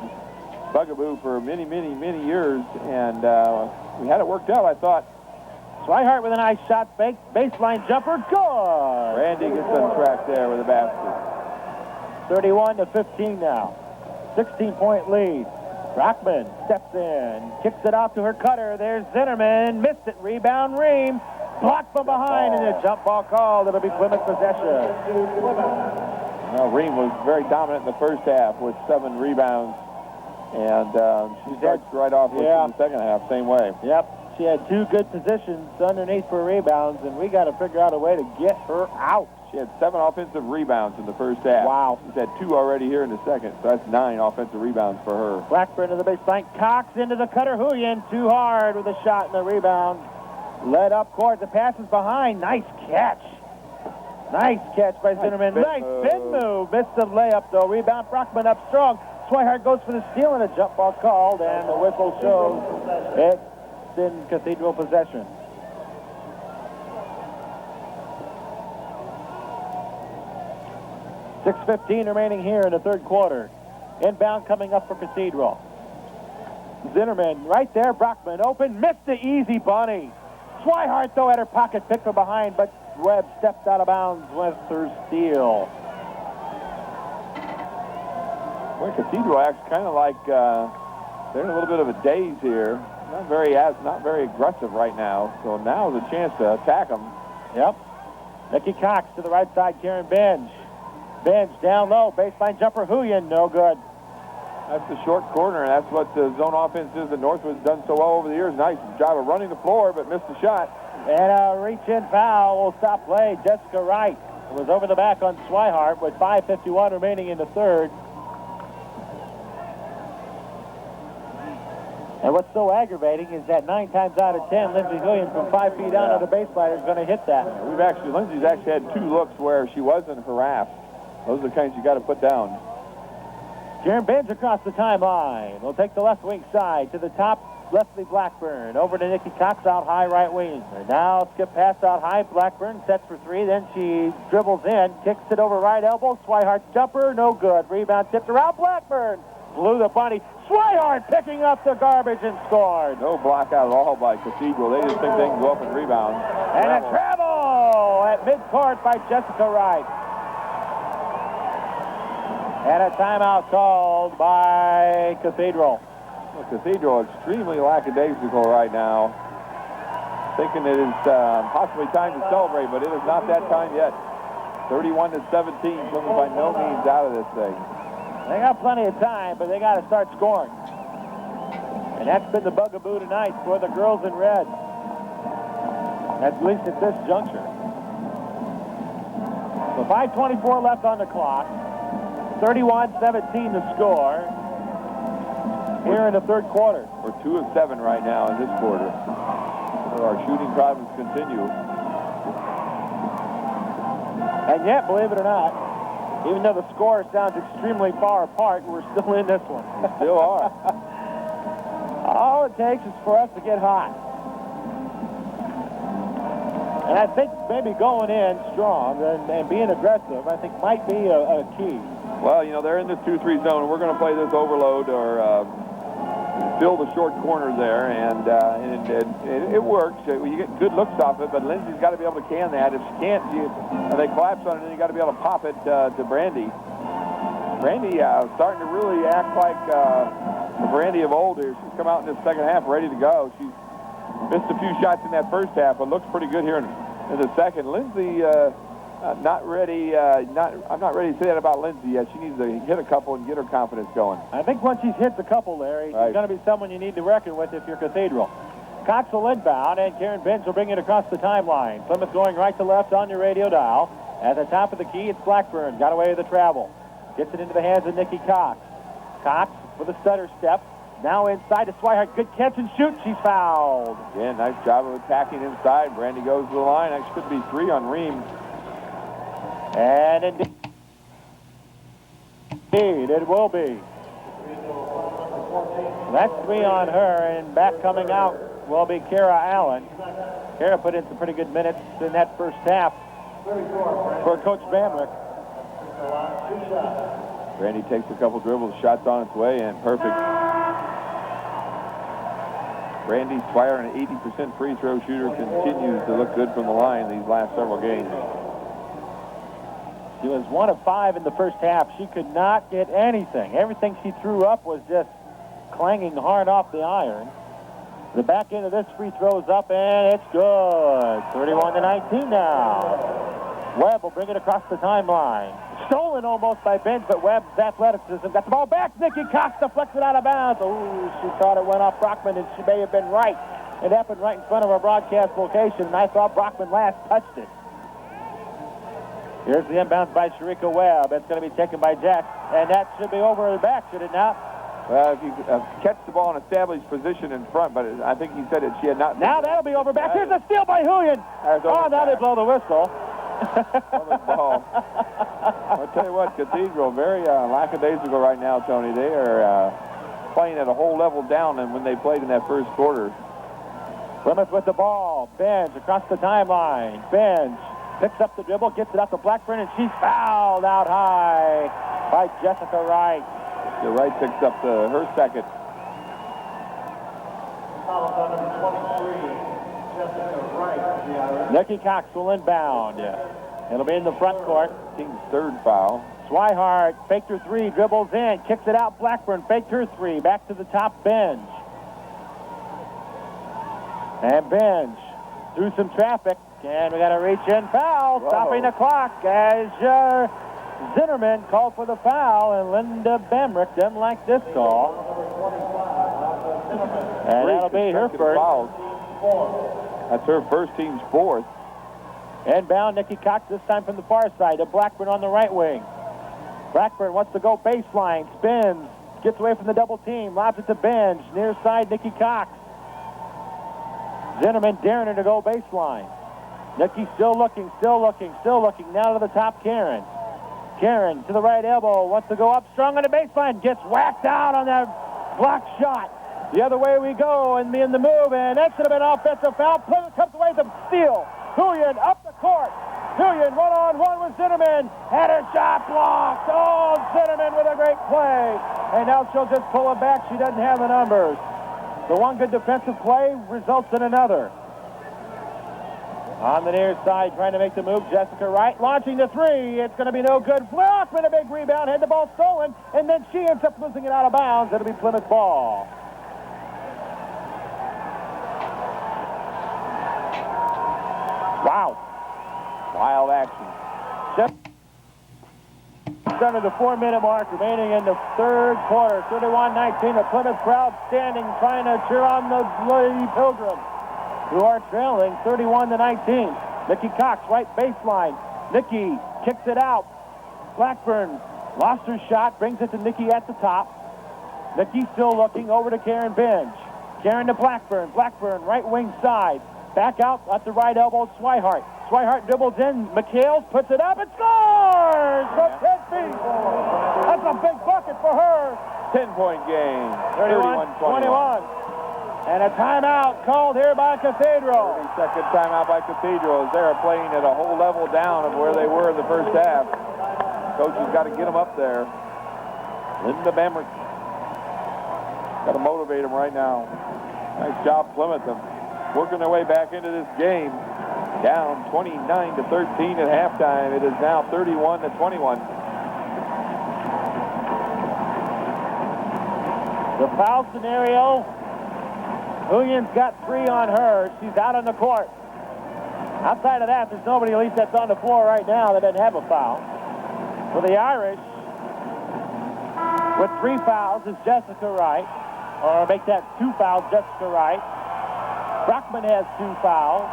bugaboo for many, many, many years, and we had it worked out, I thought.
Swihart with a nice shot, baseline jumper, good!
Randy gets on track there with a basket.
31-15 now. 16-point lead. Brockman steps in, kicks it out to her cutter. There's Zinnerman, missed it, rebound Ream. Blocked from behind, and a jump ball called. It'll be Plymouth possession.
Well, Ream was very dominant in the first half with 7 rebounds And she starts right off with in the second half, same way.
Yep. She had 2 good positions underneath for rebounds, and we got to figure out a way to get her out.
She had 7 offensive rebounds in the first half.
Wow.
She's had 2 already here in the second, so that's 9 offensive rebounds for her.
Blackburn to the baseline. Cox into the cutter. Huyen too hard with a shot and the rebound. Led up court. The pass is behind. Nice catch. Nice catch by Zinnerman. Nice spin move. Missed the layup, though. Rebound. Brockman up strong. Swihart goes for the steal, and a jump ball called, and the whistle shows it's in Cathedral possession. .6:15 remaining here in the third quarter. Inbound coming up for Cathedral. Zinnerman right there. Brockman open. Missed the easy bunny. Swihart, though, had her pocket picked from behind, but Webb stepped out of bounds with her steal.
Well, Cathedral acts kind of like they're in a little bit of a daze here. Not very aggressive right now. So now is a chance to attack them.
Yep. Nikki Cox to the right side. Karen Benj. Benj down low. Baseline jumper. Huyen. No good.
That's the short corner, and that's what the zone offense is that Northwood's done so well over the years. Nice job of running the floor, but missed the shot.
And a reach-in foul will stop play. Jessica Wright was over the back on Swihart with 5:51 remaining in the third. And what's so aggravating is that 9 times out of 10, Lindsey Williams from 5 feet down on the baseline is going to hit that.
Lindsey's actually had 2 looks where she wasn't harassed. Those are the kinds you got to put down.
Karen Benj across the timeline. We'll take the left wing side to the top. Leslie Blackburn over to Nikki Cox out high right wing. And now skip pass out high. Blackburn sets for 3. Then she dribbles in, kicks it over right elbow. Swihart jumper, no good. Rebound tipped around. Blackburn blew the bunny. Swihart picking up the garbage and scored.
No block out at all by Cathedral. They just think they can go up and rebound.
And a travel at midcourt by Jessica Wright. And a timeout called by Cathedral.
Well, Cathedral extremely lackadaisical right now. Thinking it is possibly time to celebrate, but it is not that time yet. 31-17, Plymouth by no means out of this thing.
They got plenty of time, but they got to start scoring. And that's been the bugaboo tonight for the girls in red. At least at this juncture. So 5:24 left on the clock. 31-17 the score here in the third quarter.
We're 2 of 7 right now in this quarter. So our shooting problems continue.
And yet, believe it or not, even though the score sounds extremely far apart, we're still in this one.
We still are.
All it takes is for us to get hot. And I think maybe going in strong and being aggressive, I think might be a key.
Well, you know, they're in this 2-3 zone. We're going to play this overload or fill the short corner there, and it works. You get good looks off it, but Lindsay's got to be able to can that. If she can't, they collapse on it, then you got to be able to pop it to Brandy. Brandy starting to really act like the Brandy of old here. She's come out in this second half ready to go. She's missed a few shots in that first half, but looks pretty good here in the second. Lindsay, not ready. I'm not ready to say that about Lindsay yet. She needs to hit a couple and get her confidence going.
I think once she's hit the couple, Larry, she's going to be someone you need to reckon with if you're Cathedral. Cox will inbound, and Karen Benz will bring it across the timeline. Plymouth going right to left on your radio dial. At the top of the key, it's Blackburn. Got away with the travel. Gets it into the hands of Nikki Cox. Cox with a stutter step. Now inside to Swihart. Good catch and shoot. She's fouled.
Yeah, nice job of attacking inside. Brandy goes to the line. That should be 3 on Ream.
And indeed, it will be. That's 3 on her, and back coming out will be Kara Allen. Kara put in some pretty good minutes in that first half for Coach Bamrick.
Brandy takes a couple dribbles, shots on its way, and perfect. Brandy Swire, an 80% free throw shooter, continues to look good from the line these last several games.
She was 1 of 5 in the first half. She could not get anything. Everything she threw up was just clanging hard off the iron. The back end of this free throw is up, and it's good. 31-19 now. Webb will bring it across the timeline. Stolen almost by Bench, but Webb's athleticism got the ball back. Nikki Cox deflected out of bounds. Oh, she thought it went off Brockman, and she may have been right. It happened right in front of our broadcast location, and I thought Brockman last touched it. Here's the inbound by Sharika Webb. It's going to be taken by Jack, and that should be over the back, should it not?
Well, if you catch the ball in established position in front, but I think he said that she had not.
Now that'll be over back. Here's a steal by Huyen. Oh, now they blow the whistle.
Ball. I'll tell you what, Cathedral, very lackadaisical right now, Tony. They are playing at a whole level down than when they played in that first quarter.
Plymouth with the ball. Benj across the timeline. Benj picks up the dribble, gets it out to Blackburn, and she's fouled out high by Jessica Wright.
The Wright picks up her second.
Nikki Cox will inbound. It'll be in the front court.
Team's third foul.
Swihart faked her three, dribbles in, kicks it out. Blackburn faked her three, back to the top bench. And Benj through some traffic, and we got a reach-in foul, stopping the clock as Zinnerman called for the foul, and Linda Bemrick didn't like this call. And that'll be her first.
Fouls. That's her first, team's fourth.
Inbound, Nikki Cox this time from the far side to Blackburn on the right wing. Blackburn wants to go baseline, spins, gets away from the double team, lobs it to Benj, near side Nikki Cox. Zinnerman daring her to go baseline. Nikki still looking. Now to the top, Karen. Karen to the right elbow, wants to go up strong on the baseline, gets whacked out on that block shot. The other way we go and in the move, and that should have been offensive foul. Plymouth comes away with a steal. Huyen up the court. Huyen one-on-one with Zinnerman. Had her shot blocked. Oh, Zinnerman with a great play. And now she'll just pull it back. She doesn't have the numbers. The one good defensive play results in another. On the near side, trying to make the move, Jessica Wright launching the three. It's going to be no good. Blockman, a big rebound, had the ball stolen, and then she ends up losing it out of bounds. It'll be Plymouth ball. Wow. Wild action. Just under the 4-minute mark remaining in the third quarter. 31-19. The Plymouth crowd standing, trying to cheer on the Lady Pilgrims, who are trailing 31-19. Nikki Cox, right baseline. Nikki kicks it out. Blackburn lost her shot, brings it to Nikki at the top. Nikki still looking over to Karen Benj. Karen to Blackburn. Blackburn, right wing side. Back out at the right elbow, Swihart. Swihart dribbles in. McHale puts it up and scores from 10 feet. That's a big bucket for her.
10-point game.
31-21. And a timeout called here by Cathedral.
30-second timeout by Cathedral as they're playing at a whole level down of where they were in the first half. Coach has got to get them up there. Linda Bamrick. Got to motivate them right now. Nice job, Plymouth. Working their way back into this game. Down 29-13 at halftime. It is now 31-21.
The foul scenario, Huyen's got 3 on her. She's out on the court. Outside of that, there's nobody at least that's on the floor right now that doesn't have a foul. For the Irish, with 3 fouls is Jessica Wright. Or make that 2 fouls, Jessica Wright. Brockman has 2 fouls.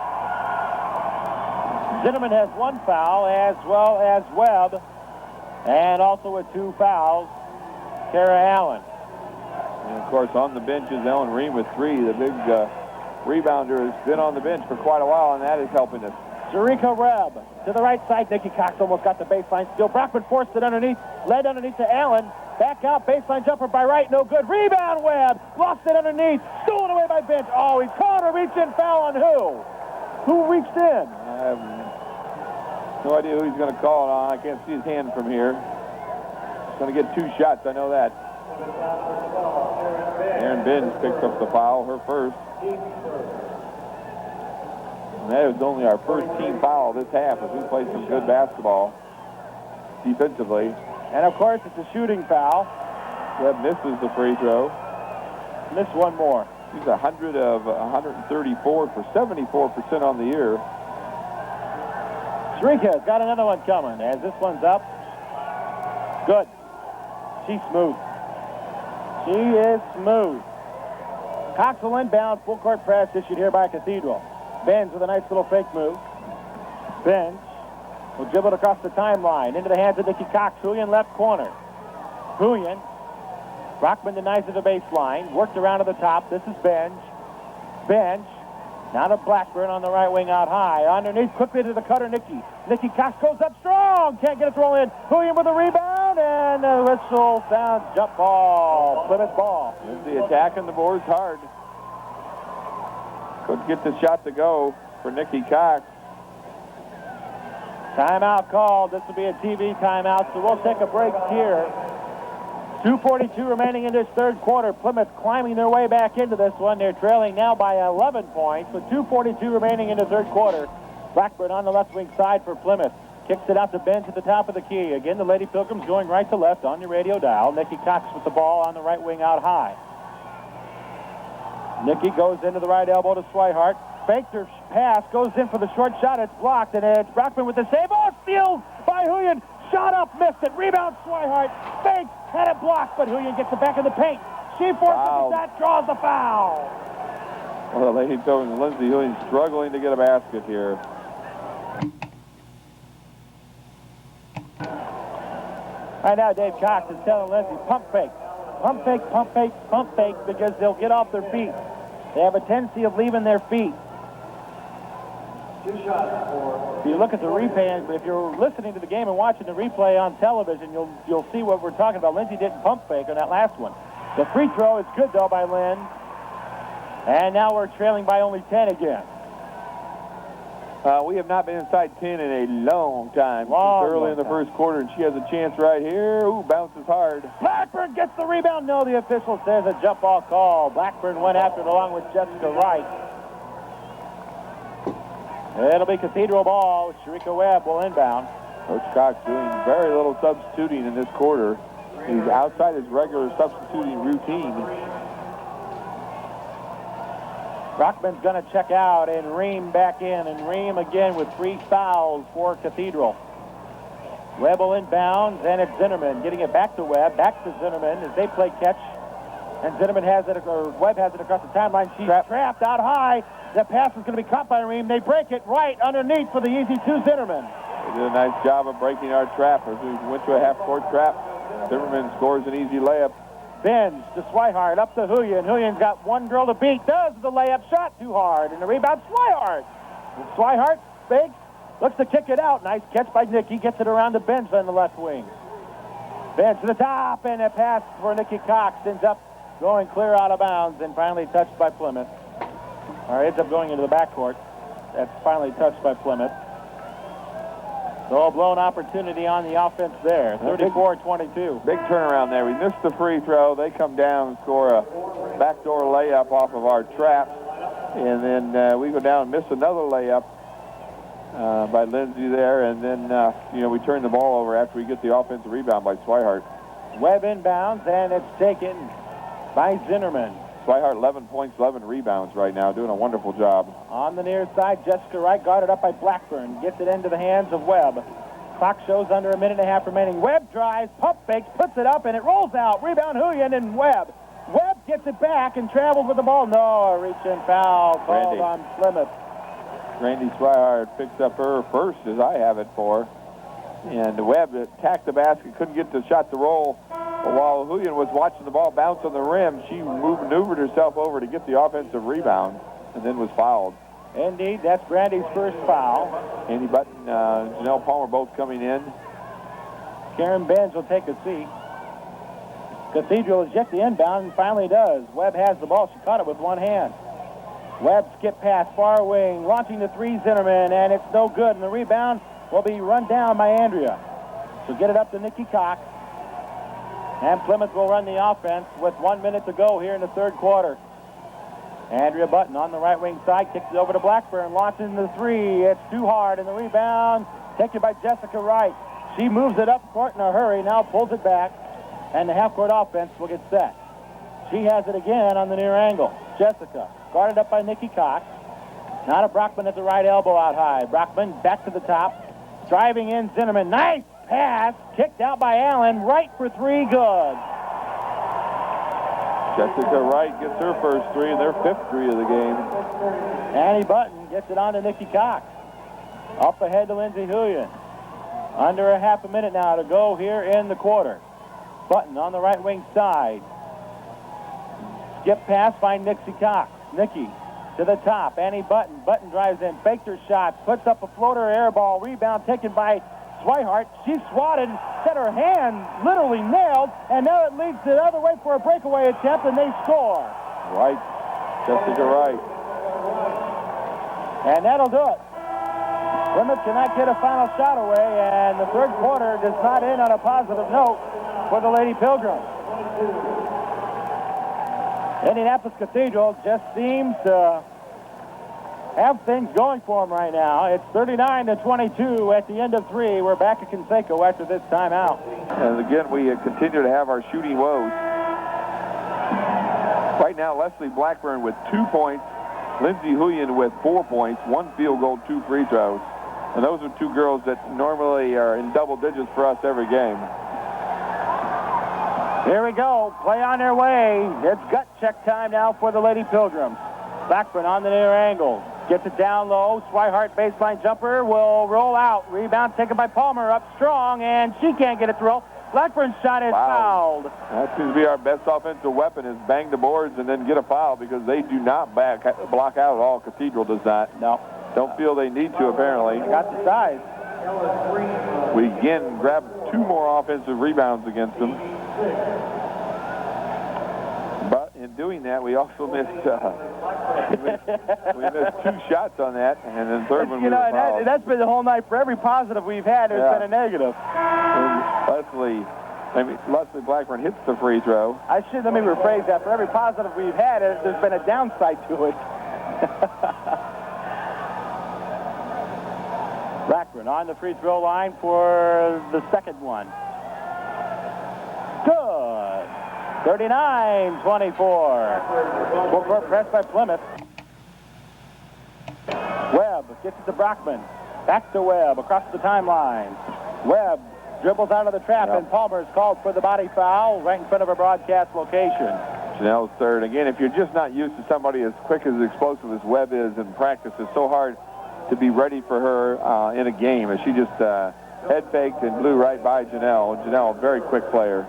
Zinnerman has 1 foul, as well as Webb. And also with 2 fouls, Kara Allen.
And of course, on the bench is Ellen Ream with 3. The big rebounder has been on the bench for quite a while, and that is helping us.
Sharika Webb to the right side. Nikki Cox almost got the baseline steal. Brockman forced it underneath, led underneath to Allen. Back out, baseline jumper by Wright, no good. Rebound, Webb, lost it underneath, stolen away by Bench. Oh, he's called a reach-in foul on who? Who reached in?
I have no idea who he's going to call it on. I can't see his hand from here. He's going to get 2 shots, I know that. Aaron Benz picks up the foul, her first. And that is only our first team foul this half as we played some good basketball defensively.
And of course, it's a shooting foul.
Webb misses the free throw.
Missed 1 more.
He's 100 of 134 for 74% on the year.
Sharika's got another one coming as this one's up. Good. She's smooth. She is smooth. Cox will inbound. Full court press issued here by Cathedral. Benz with a nice little fake move. Benz will dribble it across the timeline. Into the hands of Nikki Cox. Huyen left corner. Huyen. Brockman denies it the baseline. Worked around to the top. This is Benz. Benz. Now to Blackburn on the right wing out high. Underneath, quickly to the cutter, Nikki. Nikki Cox goes up strong. Can't get it to roll in. Huyen with a rebound, and the whistle sounds jump ball. Plymouth ball.
The attack on the boards hard. Couldn't get the shot to go for Nikki Cox.
Timeout called. This will be a TV timeout, so we'll take a break here. 2:42 remaining in this third quarter. Plymouth climbing their way back into this one. They're trailing now by 11 points with 2:42 remaining in the third quarter. Blackburn on the left wing side for Plymouth. Kicks it out to Benz at the top of the key. Again, the Lady Pilgrims going right to left on your radio dial. Nikki Cox with the ball on the right wing out high. Nikki goes into the right elbow to Swihart. Faked her pass, goes in for the short shot. It's blocked, and it's Brockman with the save. Oh, steals by Huyen. Shot up, missed it. Rebound, Swihart. Fakes, had it blocked, but Huyen gets it back in the paint. She forces the shot, draws the foul.
Well, the Lady Pilgrims, Lindsey Huyen struggling to get a basket here.
Right now, Dave Cox is telling Lindsey, pump fake. Pump fake, pump fake, pump fake, because they'll get off their feet. They have a tendency of leaving their feet. If you look at the replay, if you're listening to the game and watching the replay on television, you'll see what we're talking about. Lindsey didn't pump fake on that last one. The free throw is good, though, by Lynn. And now we're trailing by only 10 again.
We have not been inside 10 in a long time. Since early in the first quarter, and she has a chance right here. Ooh, bounces hard.
Blackburn gets the rebound. No, the official says a jump ball call. Blackburn went after it along with Jessica Wright. It'll be Cathedral ball. Sharika Webb will inbound.
Coach Cox doing very little substituting in this quarter. He's outside his regular substituting routine.
Brockman's going to check out, and Ream back in, and Ream again with 3 fouls for Cathedral. Webb will inbound, and it's Zinnerman getting it back to Webb, back to Zinnerman as they play catch. And Zinnerman has it, or Webb has it across the timeline. She's trapped out high. The pass is going to be caught by Ream. They break it right underneath for the easy 2 Zinnerman.
They did a nice job of breaking our trap as we went to a half-court trap. Zimmerman scores an easy layup.
Benz to Swihart, up to Huyen. Huyen's got one girl to beat. Does the layup, shot too hard. And the rebound, Swihart. Swihart fakes, looks to kick it out. Nice catch by Nikki. Gets it around to Benz on the left wing. Benz to the top, and a pass for Nikki Cox. Ends up going clear out of bounds and finally touched by Plymouth. Or ends up going into the backcourt. That's finally touched by Plymouth. So a blown opportunity on the offense there. 34-22.
Big turnaround there. We missed the free throw. They come down and score a backdoor layup off of our trap. And then we go down and miss another layup by Lindsey there. And then, we turn the ball over after we get the offensive rebound by Swihart.
Webb inbounds, and it's taken by Zinnerman.
Swihart, 11 points, 11 rebounds right now, doing a wonderful job.
On the near side, Jessica Wright guarded up by Blackburn. Gets it into the hands of Webb. Clock shows under a minute and a half remaining. Webb drives, pump fakes, puts it up, and it rolls out. Rebound Huyen and Webb. Webb gets it back and travels with the ball. No, a reach-in foul called on Plymouth.
Randy Swihart picks up her first, as I have it for. And Webb attacked the basket, couldn't get the shot to roll. While Huyen was watching the ball bounce on the rim, she maneuvered herself over to get the offensive rebound and then was fouled.
Indeed, that's Brandy's first foul.
Andy Button, Janelle Palmer both coming in.
Karen Benz will take a seat. Cathedral is yet to inbound and finally does. Webb has the ball. She caught it with one hand. Webb skip pass, far wing, launching the 3 Zinnerman, and it's no good. And the rebound will be run down by Andrea. She'll get it up to Nikki Cox. And Plymouth will run the offense with 1 minute to go here in the third quarter. Andrea Button on the right wing side, kicks it over to Blackburn, launching the 3. It's too hard, and the rebound taken by Jessica Wright. She moves it up court in a hurry, now pulls it back, and the half-court offense will get set. She has it again on the near angle. Jessica, guarded up by Nikki Cox. Now to Brockman at the right elbow out high. Brockman back to the top, driving in Zinnerman. Nice pass, kicked out by Allen, right for three, good.
Jessica Wright gets her first three and their fifth three of the game.
Annie Button gets it on to Nikki Cox. Up ahead to Lindsey Huyen. Under a half a minute now to go here in the quarter. Button on the right wing side. Skip pass by Nixie Cox. Nikki to the top. Annie Button. Button drives in, faked her shot, puts up a floater air ball. Rebound taken by Swihart. She swatted, set her hand literally nailed, and now it leads the other way for a breakaway attempt, and they score.
Right. Jessica Wright.
And that'll do it. Plymouth cannot get a final shot away, and the third quarter does not end on a positive note for the Lady Pilgrims. Indianapolis Cathedral just seems to have things going for them right now. It's 39-22 at the end of three. We're back at Conseco after this timeout.
And again, we continue to have our shooting woes. Right now, Leslie Blackburn with 2 points, Lindsey Huyen with 4 points, 1 field goal, 2 free throws. And those are two girls that normally are in double digits for us every game.
Here we go. Play on their way. It's gut check time now for the Lady Pilgrims. Blackburn on the near angle. Gets it down low. Swihart baseline jumper will roll out. Rebound taken by Palmer up strong, and she can't get it to roll. Blackburn's shot is fouled.
That seems to be our best offensive weapon, is bang the boards and then get a foul, because they do not block out at all. Cathedral does not.
No.
Don't feel they need to, apparently.
Got the size.
We again grabbed 2 more offensive rebounds against them. But in doing that, we also missed we missed 2 shots on that, and then the third one we were fouled.
That's been the whole night. For every positive we've had, there's been a negative.
And Leslie Blackburn hits the free throw.
Let me rephrase that. For every positive we've had, there's been a downside to it. Blackburn on the free throw line for the second one. Good. 39-24. Full court press by Plymouth. Webb gets it to Brockman. Back to Webb across the timeline. Webb dribbles out of the trap, and Palmer is called for the body foul right in front of a broadcast location.
Janelle's third. Again, if you're just not used to somebody as quick as explosive as Webb is in practice, it's so hard to be ready for her in a game, as she just head faked and blew right by Janelle. Janelle, a very quick player.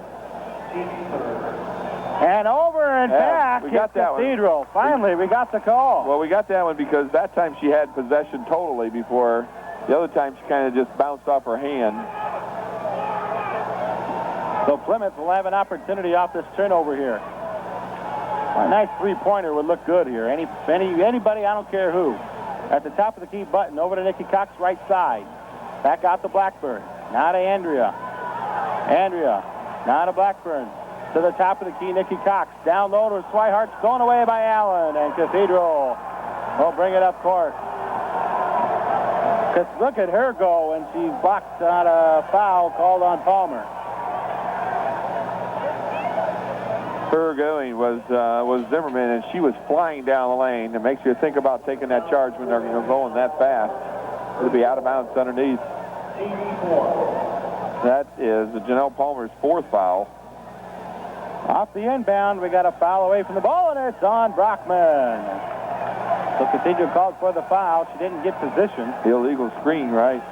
And over and back,
we got that
Cathedral.
One.
Finally, we got the call.
Well, we got that one because that time she had possession totally before. The other time she kind of just bounced off her hand.
So Plymouth will have an opportunity off this turnover here. A nice three-pointer would look good here. Anybody, I don't care who. At the top of the key, Button over to Nikki Cox, right side. Back out to Blackburn. Now to Andrea. Andrea, now to Blackburn. To the top of the key, Nikki Cox. Down low to Swihart, stolen away by Allen. And Cathedral will bring it up court. Just look at her go, and she blocked on a foul called on Palmer.
Her going was Zimmerman, and she was flying down the lane. It makes you think about taking that charge when they're going that fast. It'll be out of bounds underneath. That is Janelle Palmer's 4th foul.
Off the inbound, we got a foul away from the ball, and it's on Brockman. So Cathedral called for the foul. She didn't get position.
Illegal screen, right?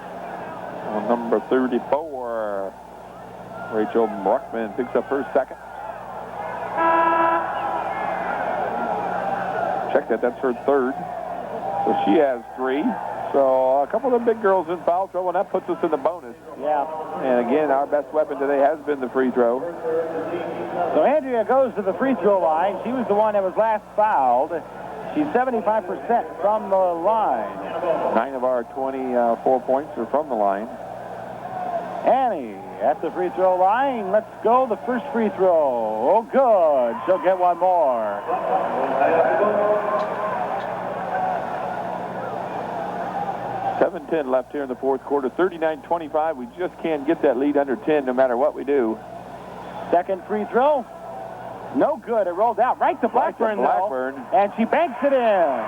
On number 34, Rachel Brockman picks up her 2nd. Check that, that's her 3rd. So she has 3. So a couple of the big girls in foul trouble, and that puts us in the bonus.
Yeah.
And again, our best weapon today has been the free throw.
So Andrea goes to the free throw line. She was the one that was last fouled. She's 75% from the line.
9 of our 24 points are from the line.
Annie at the free throw line. Let's go. The first free throw. Oh, good. She'll get one more.
7:10 left here in the 4th quarter. 39-25. We just can't get that lead under 10 no matter what we do.
Second free throw. No good. It rolled out right to Blackburn, though. And she banks it in.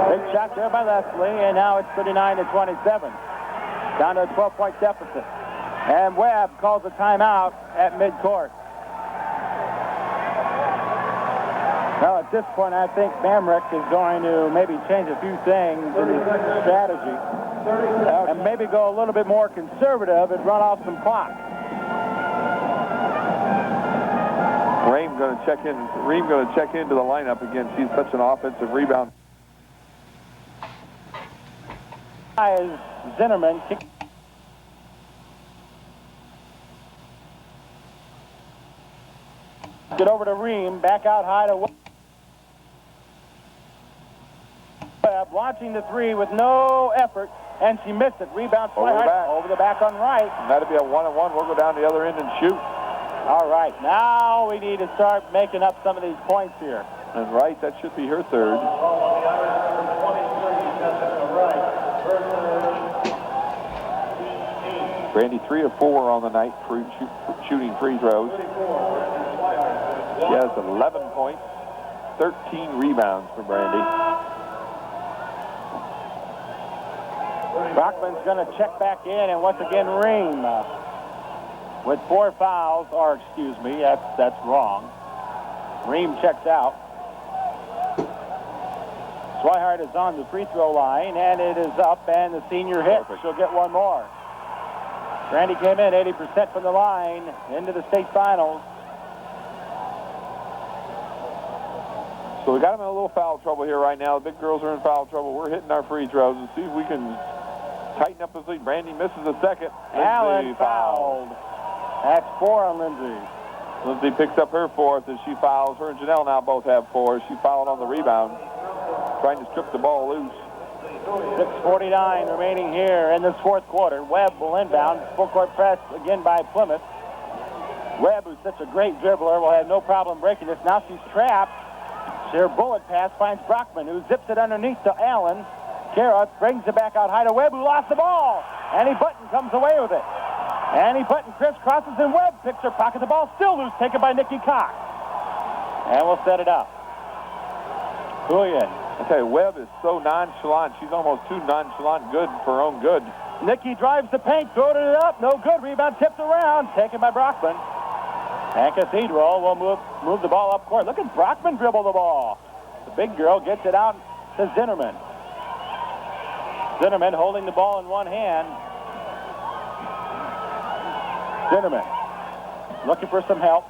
Big shot there by Leslie, and now it's 39-27. Down to a 12-point deficit. And Webb calls a timeout at midcourt. Well, at this point, I think Bamrick is going to maybe change a few things in his strategy and maybe go a little bit more conservative and run off some clock.
Ream going to check into the lineup again. She's such an offensive rebound.
Is Zinnerman. Get over to Ream, back out high to Webb. Launching the three with no effort, and she missed it. Rebound over the back on right.
And that'll be a one-on-one. We'll go down the other end and shoot.
All right, now we need to start making up some of these points here.
And Wright, that should be her third. Brandy 3 of 4 on the night for shooting free throws. She has 11 points, 13 rebounds for Brandy.
Brockman's going to check back in, and once again, Ream with 4 fouls, or excuse me, that's wrong. Ream checks out. Swihart is on the free throw line, and it is up, and the senior hit. She'll get one more. Brandy came in 80% from the line into the state finals.
So we got them in a little foul trouble here right now. The big girls are in foul trouble. We're hitting our free throws and see if we can tighten up this lead. Brandy misses a second.
Allen fouled. That's 4 on Lindsay.
Lindsay picks up her 4th as she fouls. Her and Janelle now both have 4. She fouled on the rebound, trying to strip the ball loose.
6:49 remaining here in this 4th quarter. Webb will inbound. Full court press again by Plymouth. Webb, who's such a great dribbler, will have no problem breaking this. Now she's trapped. Her bullet pass finds Brockman, who zips it underneath to Allen. Kara brings it back out high to Webb, who lost the ball. Annie Button comes away with it. Annie Button crisscrosses, and Webb picks her pocket. The ball still loose, taken by Nikki Cox. And we'll set it up. Julian.
I tell you, Webb is so nonchalant. She's almost too nonchalant good for her own good.
Nikki drives the paint, throwing it up. No good. Rebound tipped around, taken by Brockman. And Cathedral will move the ball up court. Look at Brockman dribble the ball. The big girl gets it out to Zinnerman. Zinnerman holding the ball in one hand. Zinnerman looking for some help.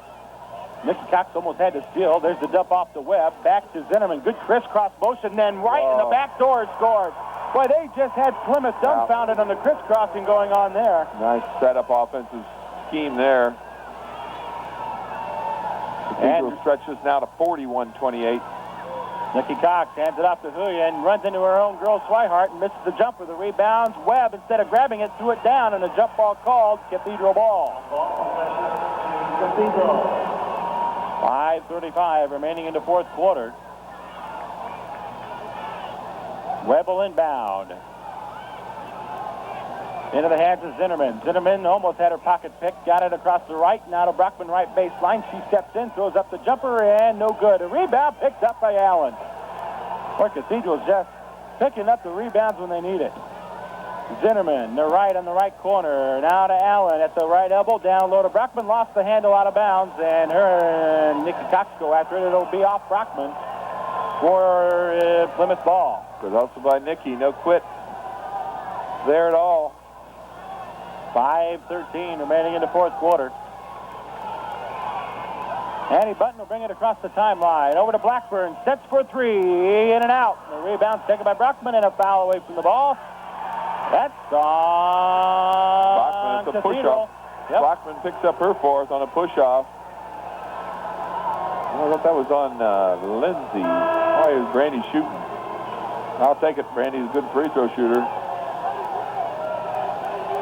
Nikki Cox almost had to steal. There's the dump off the Webb. Back to Zinnerman. Good crisscross motion. Then right in the back door scored. Boy, they just had Plymouth dumbfounded on the crisscrossing going on there.
Nice setup offensive scheme there. Cathedral stretches now to 41-28.
Nikki Cox hands it off to Huyen, runs into her own girl Swihart and misses the jumper. The rebounds. Webb, instead of grabbing it, threw it down, and a jump ball called. Cathedral ball. 5:35 remaining in the 4th quarter. Webb will inbound. Into the hands of Zinnerman. Zinnerman almost had her pocket picked, got it across the right, now to Brockman right baseline. She steps in, throws up the jumper, and no good. A rebound picked up by Allen. Or Cathedral's just picking up the rebounds when they need it. Zinnerman, the right on the right corner. Now to Allen at the right elbow, down low to Brockman. Lost the handle out of bounds, and her and Nikki Cox go after it. It'll be off Brockman for Plymouth ball.
Good hustle by Nikki. No quit there at all.
5:13 remaining in the 4th quarter. Annie Button will bring it across the timeline. Over to Blackburn. Sets for 3. In and out. The rebound taken by Brockman, and a foul away from the ball. That's on
Brockman at the push-off. Yep. Brockman picks up her 4th on a push-off. I thought that was on Lindsay. Oh, it was Brandy shooting. I'll take it. Brandy's a good free throw shooter.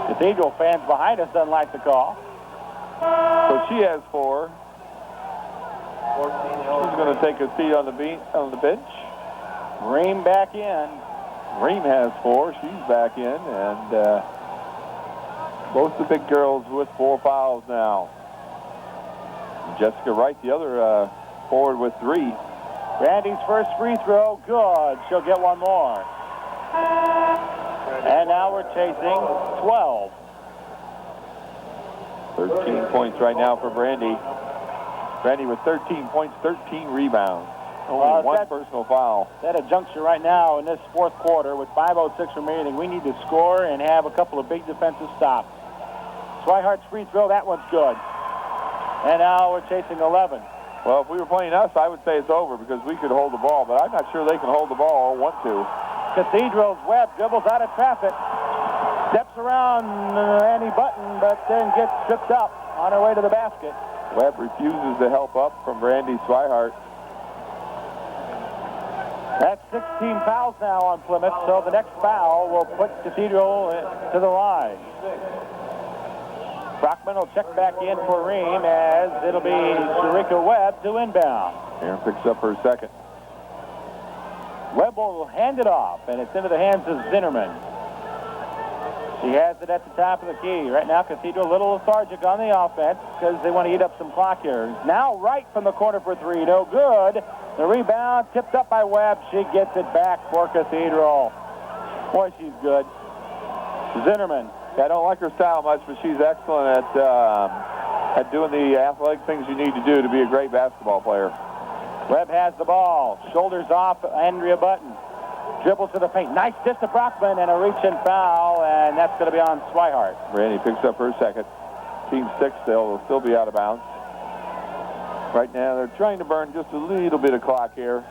Cathedral fans behind us doesn't like the call.
So she has 4. She's going to take a seat on the bench.
Ream back in.
Ream has 4. She's back in, and both the big girls with 4 fouls now. Jessica Wright, the other forward, with 3.
Brandy's first free throw, good. She'll get one more. And now we're chasing 12.
13 points right now for Brandy. Brandy with 13 points, 13 rebounds. Only one personal foul.
At a juncture right now in this fourth quarter with 5:06 remaining, we need to score and have a couple of big defensive stops. Swihart's free throw, that one's good. And now we're chasing 11.
Well, if we were playing us, I would say it's over because we could hold the ball, but I'm not sure they can hold the ball or want to.
Cathedral's Webb dribbles out of traffic. Steps around Annie Button, but then gets tripped up on her way to the basket.
Webb refuses to help up from Brandy Swihart.
That's 16 fouls now on Plymouth, so the next foul will put Cathedral to the line. Brockman will check back in for Ream as it'll be Sharika Webb to inbound.
Aaron picks up her second.
Webb will hand it off, and it's into the hands of Zinnerman. She has it at the top of the key. Right now, Cathedral a little lethargic on the offense because they want to eat up some clock here. Now right from the corner for three. No good. The rebound tipped up by Webb. She gets it back for Cathedral. Boy, she's good. Zinnerman.
I don't like her style much, but she's excellent at doing the athletic things you need to do to be a great basketball player.
Webb has the ball. Shoulders off Andrea Button. Dribbles to the paint. Nice dish to Brockman and a reach-in foul, and that's going to be on Swihart.
Brandy picks up her second. Team 6 will still be out of bounds. Right now, they're trying to burn just a little bit of clock here.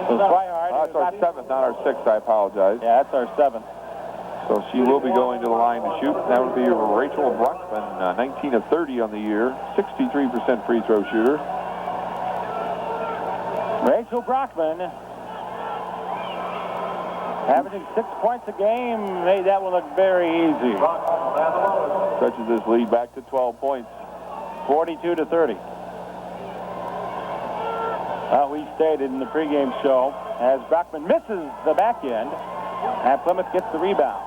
So Swihart.
That's our 7th, not our 6th. I apologize.
Yeah, that's our 7th.
So she will be going to the line to shoot. That would be Rachel Brockman, 19 of 30 on the year, 63% free throw shooter.
Rachel Brockman averaging 6 points a game made that one look very easy.
Stretches this lead back to 12 points.
42-30. We stated in the pregame show as Brockman misses the back end and Plymouth gets the rebound.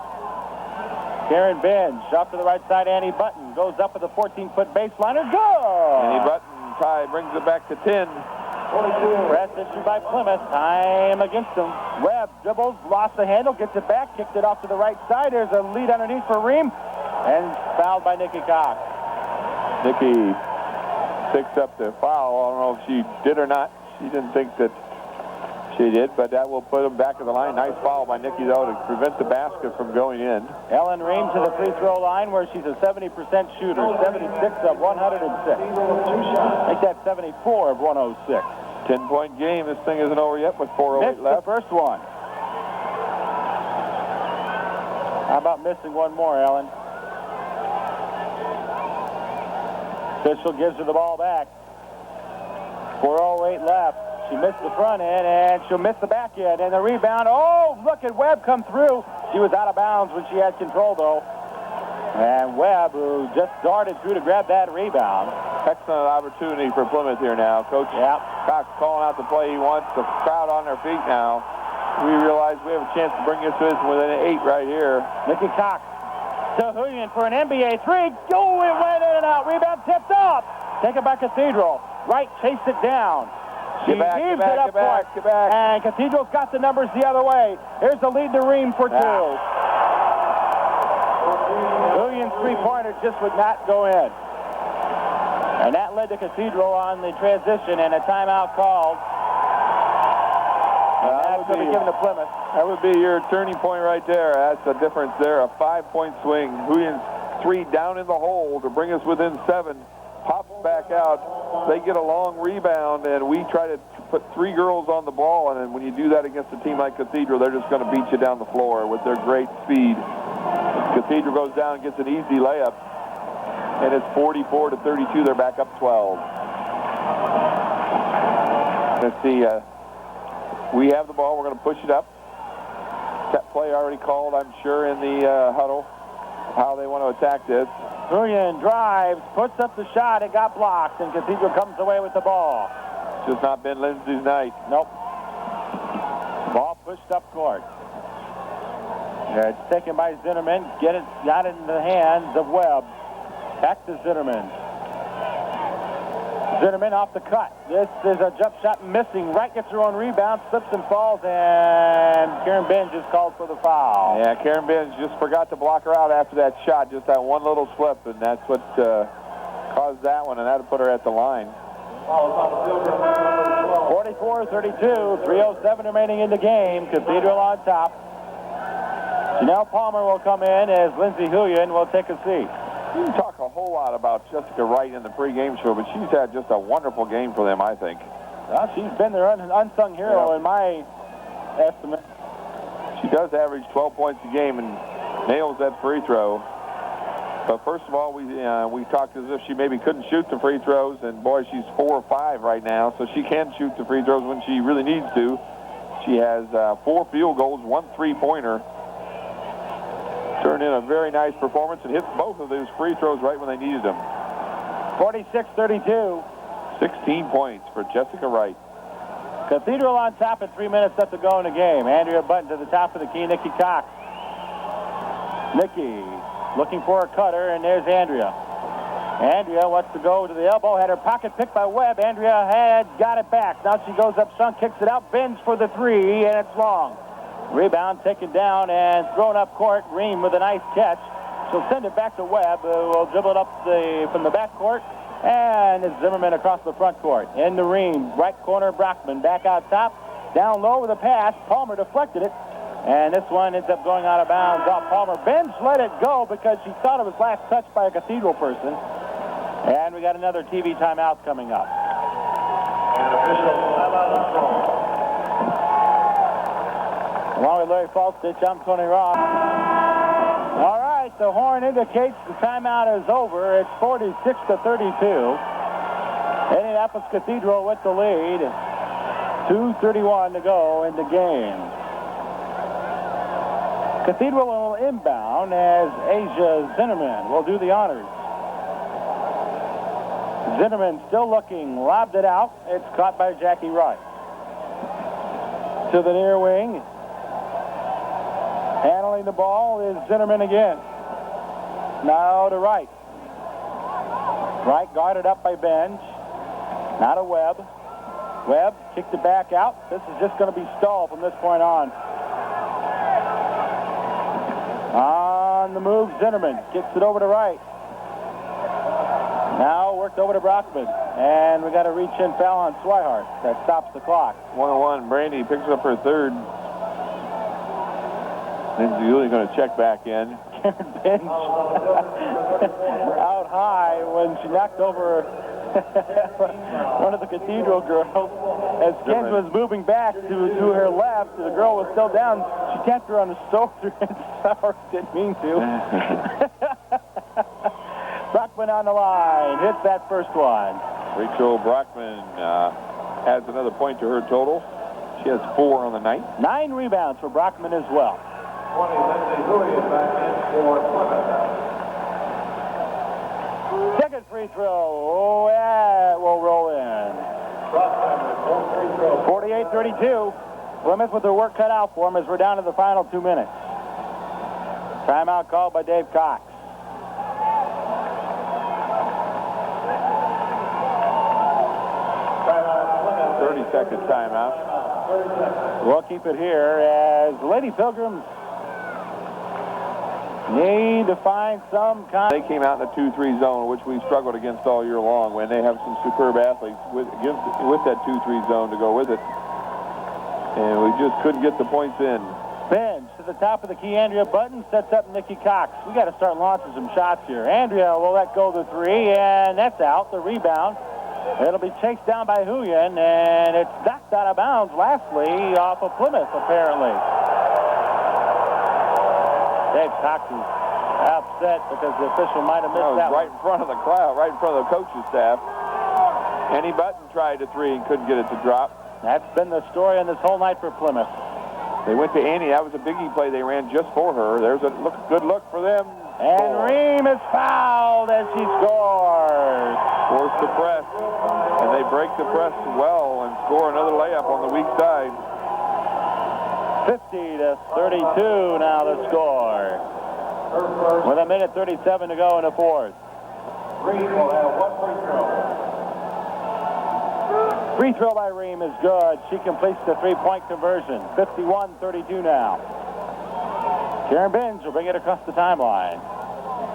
Karen Bench off to the right side. Annie Button goes up with a 14-foot baseliner. Good!
Annie Button brings it back to 10.
Press issue by Plymouth. Time against them. Webb dribbles, lost the handle, gets it back, kicked it off to the right side. There's a lead underneath for Ream, and fouled by Nikki Cox.
Nikki picks up the foul. I don't know if she did or not. She didn't think that she did, but that will put them back to the line. Nice foul by Nikki, though, to prevent the basket from going in.
Ellen Ream to the free throw line where she's a 70% shooter, 76 of 106. Make that 74 of 106.
10-point game. This thing isn't over yet with 4:08 left.
The first one. How about missing one more, Ellen? Official gives her the ball back. 4:08 left. She missed the front end, and she'll miss the back end. And the rebound. Oh, look at Webb come through. She was out of bounds when she had control, though. And Webb, who just darted through to grab that rebound.
Excellent opportunity for Plymouth here now. Coach Cox calling out the play he wants. The crowd on their feet now. We realize we have a chance to bring this within an 8 right here.
Nikki Cox to Huyen for an NBA 3. Oh, it went in and out. Rebound tipped up. Taken by Cathedral. Right, chased it down. She heaves it up court. And Cathedral's got the numbers the other way. Here's the lead to Ream for 2. Huyen's three-pointer just would not go in. And that led to Cathedral on the transition and a timeout called. That's going to be given to Plymouth.
That would be your turning point right there. That's the difference there. A 5-point swing. Huyen's 3 down in the hole to bring us within 7. Pops back out. They get a long rebound, and we try to put 3 girls on the ball. And then when you do that against a team like Cathedral, they're just going to beat you down the floor with their great speed. Cathedral goes down and gets an easy layup. And it's 44-32. They're back up 12. Let's see. We have the ball. We're going to push it up. Set play already called, I'm sure, in the huddle, how they want to attack this.
Huyen drives, puts up the shot. It got blocked, and Cathedral comes away with the ball.
It's just not been Lindsay's night.
Nope. Ball pushed up court. It's taken by Zinnerman. Got it in the hands of Webb. Back to Zinnerman. Zinnerman off the cut. This is a jump shot missing. Wright gets her own rebound, slips and falls, and Karen Benj is called for the foul.
Yeah, Karen Benj just forgot to block her out after that shot, just that one little slip, and that's what caused that one, and that put her at the line.
44-32, 3:07 remaining in the game. Cathedral on top. Janelle Palmer will come in as Lindsey Huyen will take a seat.
You can talk a whole lot about Jessica Wright in the pregame show, but she's had just a wonderful game for them, I think.
Well, she's been their unsung hero in my estimate.
She does average 12 points a game and nails that free throw. But first of all, we talked as if she maybe couldn't shoot the free throws, and boy, she's 4 or 5 right now, so she can shoot the free throws when she really needs to. She has 4 field goals, 1 3-pointer. Turned in a very nice performance and hit both of those free throws right when they needed them.
46-32.
16 points for Jessica Wright.
Cathedral on top at 3 minutes left to go in the game. Andrea Button to the top of the key. Nikki Cox. Nikki looking for a cutter, and there's Andrea. Andrea wants to go to the elbow. Had her pocket picked by Webb. Andrea had got it back. Now she goes up strong, kicks it out, bends for the 3, and it's long. Rebound taken down and thrown up court. Ream with a nice catch. She'll send it back to Webb, who will dribble it up from the back court. And it's Zimmerman across the front court. In the Ream, right corner, Brockman back out top. Down low with a pass. Palmer deflected it. And this one ends up going out of bounds off Palmer. Benj let it go because she thought it was last touched by a Cathedral person. And we got another TV timeout coming up. Along with Larry Falstich, I'm Tony Ross. All right, the horn indicates the timeout is over. It's 46-32. Indianapolis Cathedral with the lead. 2:31 to go in the game. Cathedral will inbound as Asia Zinnerman will do the honors. Zinnerman still looking, lobbed it out. It's caught by Jackie Wright. To the near wing. Handling the ball is Zinnerman again. Now to Wright. Wright guarded up by Benj. Now to Webb. Webb kicked it back out. This is just going to be stalled from this point on. On the move, Zinnerman kicks it over to Wright. Now worked over to Brockman. And we got a reach-in foul on Swihart. That stops the clock.
101. Brandy picks up her third. Lindsey really going to check back in.
Karen Benj out high when she knocked over one of the Cathedral girls. As Ken was moving back to her left, the girl was still down. She tapped her on the shoulder and Sauer didn't mean to. Brockman on the line, hits that first one.
Rachel Brockman adds another point to her total. She has 4 on the night.
9 rebounds for Brockman as well.
20, Lindsey Huyen back in for Plymouth.
Second free throw. Oh, yeah, it will roll in. 48-32. Plymouth with their work cut out for them as we're down to the final 2 minutes. Timeout called by Dave Cox.
Timeout.
30-second timeout.
We'll keep it here as the Lady Pilgrims need to find some kind.
They came out in a 2-3 zone, which we struggled against all year long when they have some superb athletes with that 2-3 zone to go with it. And we just couldn't get the points in.
Benj to the top of the key. Andrea Button sets up Nikki Cox. We got to start launching some shots here. Andrea will let go the 3, and that's out. The rebound. It'll be chased down by Huyen, and it's knocked out of bounds lastly off of Plymouth, apparently. Dave Cox is upset because the official might have missed that
right in front of the crowd, right in front of the coaching staff. Annie Button tried a 3 and couldn't get it to drop.
That's been the story on this whole night for Plymouth.
They went to Annie. That was a biggie play they ran just for her. There's a good look for them.
And Ream is fouled as she scores.
Force the press. And they break the press well and score another layup on the weak side.
50-32 now the score. With 1:37 to go in the fourth.
Ream will have 1 free throw.
Free throw by Ream is good. She completes the three-point conversion. 51-32 now. Karen Binge will bring it across the timeline.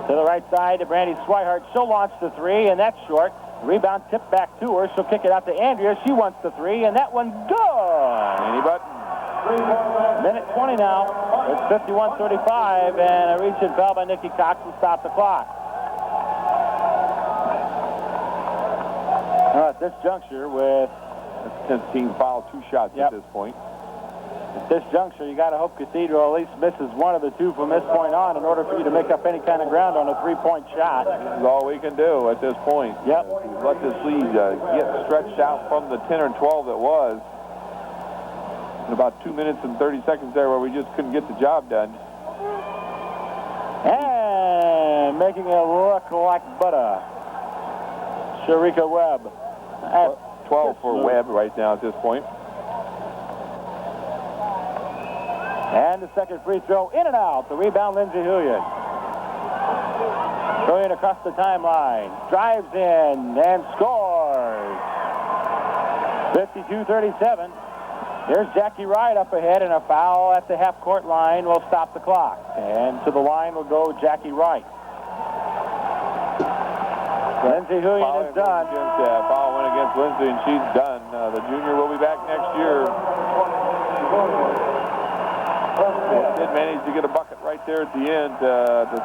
To the right side to Brandy Swihart. She'll launch the three, and that's short. Rebound tipped back to her. She'll kick it out to Andrea. She wants the three, and that one good.
Any button.
Minute 20 now. It's 51-35, and a reach-in foul by Nikki Cox will stop the clock. At this juncture with...
10th foul, 2 shots at this point.
At this juncture, you got to hope Cathedral at least misses one of the two from this point on in order for you to make up any kind of ground on a three-point shot.
This is all we can do at this point.
Yep.
Let this lead get stretched out from the 10 or 12 that was. In about 2 minutes and 30 seconds there where we just couldn't get the job done.
And making it look like butter. Sharika Webb.
12 for Webb right now at this point.
And the second free throw in and out. The rebound, Lindsay Hilliard. Throwing across the timeline. Drives in and scores. 52-37. There's Jackie Wright up ahead, and a foul at the half-court line will stop the clock. And to the line will go Jackie Wright. Lindsay Hilliard is done.
Foul went against Lindsay, and she's done. The junior will be back next year. Did manage to get a bucket right there at the end to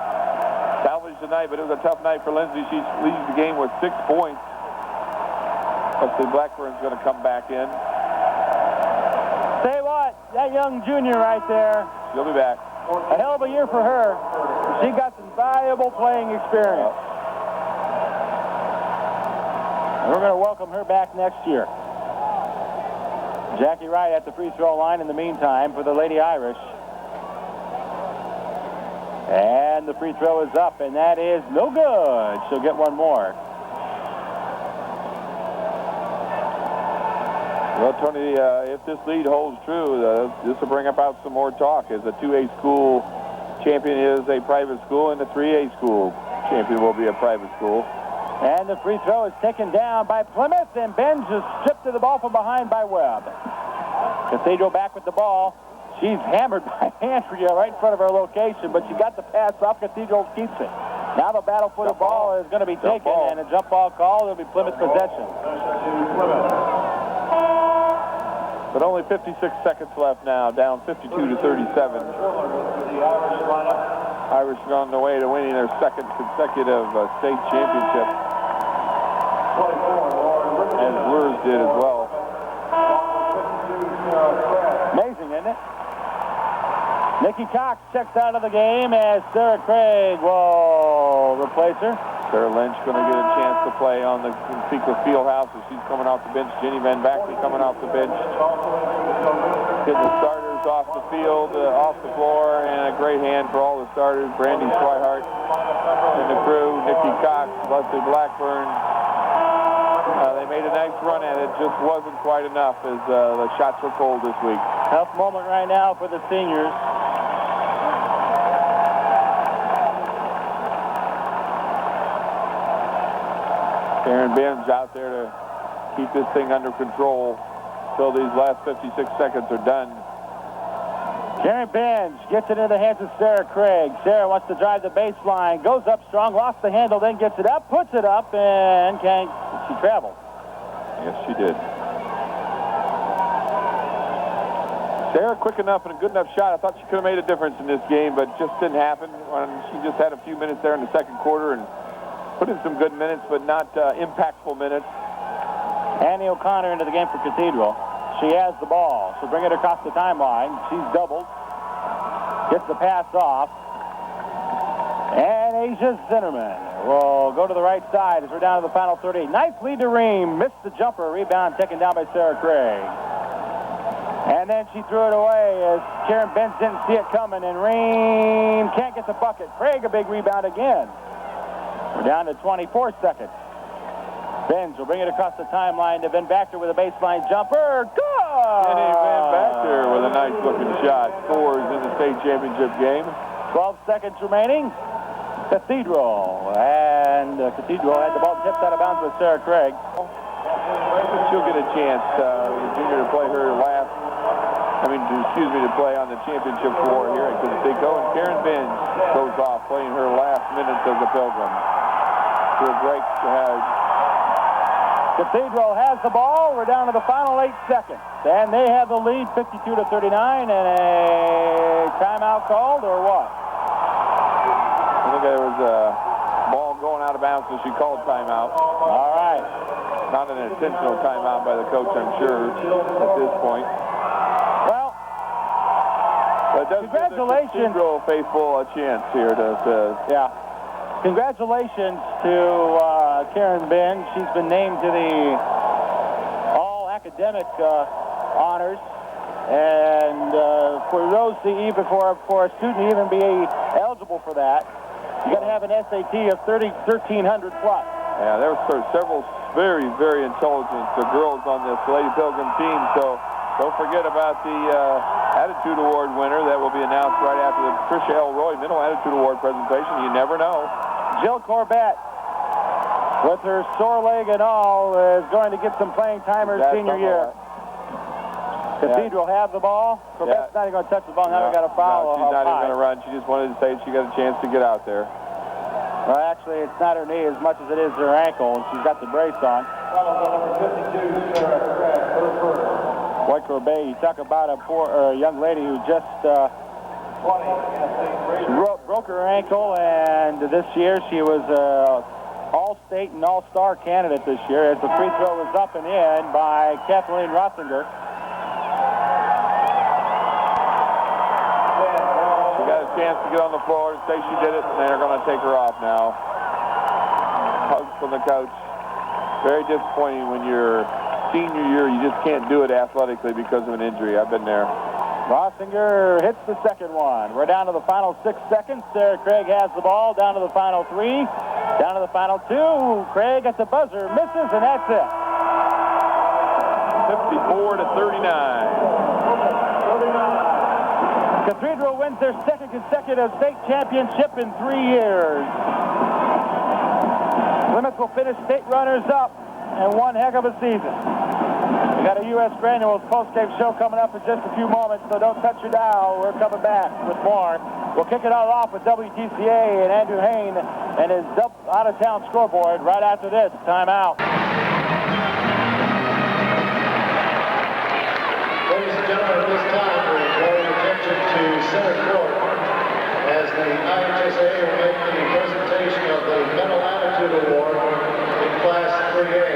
salvage the night, but it was a tough night for Lindsay. She leads the game with 6 points. Let's see, Blackburn's going to come back in.
Say what? That young junior right there.
She'll be back.
A hell of a year for her. She got some valuable playing experience. And we're going to welcome her back next year. Jackie Wright at the free throw line in the meantime for the Lady Irish. And the free throw is up, and that is no good. She'll get one more.
Well, Tony, if this lead holds true, this will bring about some more talk, as a 2A school champion is a private school, and the 3A school champion will be a private school.
And the free throw is taken down by Plymouth, and Benz is stripped to the ball from behind by Webb. Cathedral back with the ball. She's hammered by Andrea right in front of her location, but she got the pass off. Cathedral keeps it. Now the battle for the ball is going to be taken, and a jump ball call. It'll be Plymouth possession.
But only 56 seconds left now, down 52-37. Irish are on the way to winning their second consecutive state championship, as Lures did as well.
Amazing, isn't it? Nikki Cox checks out of the game as Sarah Craig will replace her.
Sarah Lynch going to get a chance to play on the Sequel Fieldhouse as she's coming off the bench. Jenny Van Backley coming off the bench. Getting the starters off the field, off the floor, and a great hand for all the starters. Brandy Swihart and the crew, Nikki Cox, Leslie Blackburn. They made a nice run at it. Just wasn't quite enough as the shots were cold this week.
Tough moment right now for the seniors.
Karen Benz out there to keep this thing under control until these last 56 seconds are done.
Karen Benz gets it into the hands of Sarah Craig. Sarah wants to drive the baseline, goes up strong, lost the handle, then gets it up, puts it up, and she traveled.
Yes, she did. Sarah, quick enough and a good enough shot. I thought she could have made a difference in this game, but just didn't happen. She just had a few minutes there in the second quarter and put in some good minutes, but not impactful minutes.
Annie O'Connor into the game for Cathedral. She has the ball. She'll bring it across the timeline. She's doubled. Gets the pass off. And Asia Zinnerman will go to the right side as we're down to the final 30. Nice lead to Ream. Missed the jumper. Rebound taken down by Sarah Craig. And then she threw it away as Karen Benz didn't see it coming, and Ream can't get the bucket. Craig a big rebound again. We're down to 24 seconds. Benz will bring it across the timeline to Van Baxter with a baseline jumper. Good!
Jenny Van Baxter with a nice-looking shot. Scores in the state championship game.
12 seconds remaining. Cathedral. And Cathedral had the ball tipped out of bounds with Sarah Craig.
she'll get a chance, the junior, to play her last, to play on the championship floor here at Conseco. And Karen Binge goes off playing her last minutes of the Pilgrim. To a great
Cathedral has the ball. We're down to the final 8 seconds. And they have the lead 52-39, and a timeout called, or what?
I think there was a ball going out of bounds, so she called timeout.
All right.
Not an intentional timeout by the coach, I'm sure, at this point.
Well,
but it does
congratulations.
Give the Cathedral faithful a chance here
Yeah. Congratulations to Karen Ben. She's been named to the all-academic honors. And for those for a student to even be eligible for that, you got to have an SAT of 1,300 plus.
Yeah, there were several very, very intelligent girls on this Lady Pilgrim team. So don't forget about the Attitude Award winner that will be announced right after the Patricia L. Roy Mental Attitude Award presentation. You never know.
Jill Corbett, with her sore leg and all, is going to get some playing time her senior year. Cathedral have the ball. Corbett's not even going to touch the ball. Now we got a foul.
No, she's not even going to run. She just wanted to say she got a chance to get out there.
Well, actually, it's not her knee as much as it is her ankle. She's got the brace on. Boy, Corbett, you talk about a young lady who just broke her ankle, and this year she was All-State and All-Star candidate this year as the free throw was up and in by Kathleen Rossinger.
She got a chance to get on the floor and say she did it, and they're going to take her off now. Hugs from the coach. Very disappointing when your senior year, you just can't do it athletically because of an injury. I've been there.
Rossinger hits the second one. We're down to the final 6 seconds. Sarah Craig has the ball. Down to the final 3. Down to the final 2. Craig at the buzzer. Misses, and that's it.
54-39.
Cathedral wins their second consecutive state championship in 3 years. Plymouth will finish state runners-up, and one heck of a season. We got a U.S. Granules post-game show coming up in just a few moments, so don't touch your dial. We're coming back with more. We'll kick it all off with WTCA and Andrew Hain and his out-of-town scoreboard right after this. Timeout.
Ladies and gentlemen, at this time, we're drawing attention to center court as the IHSA will make the presentation of the Mental Attitude Award in Class 3A.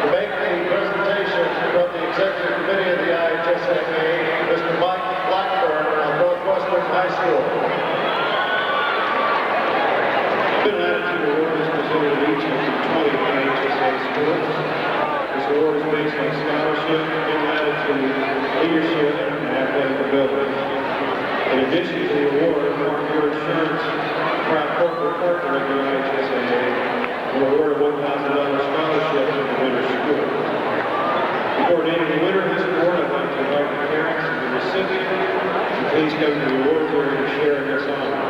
To make the presentation from the Executive Committee of the IHSA, Mr. Mike Blackburn of Northwestern High School.
The Mental Attitude Award is presented to each of the 20 IHSA schools. This award is based on scholarship, mental attitude, leadership, and athletic ability. In addition to the award, Mark Your Insurance, proud corporate partner of the IHSA, will award a $1,000 scholarship to the winner's school. Before naming the winner of this award, I'd like to invite the parents and the recipient to please come to the award area to share in this honor.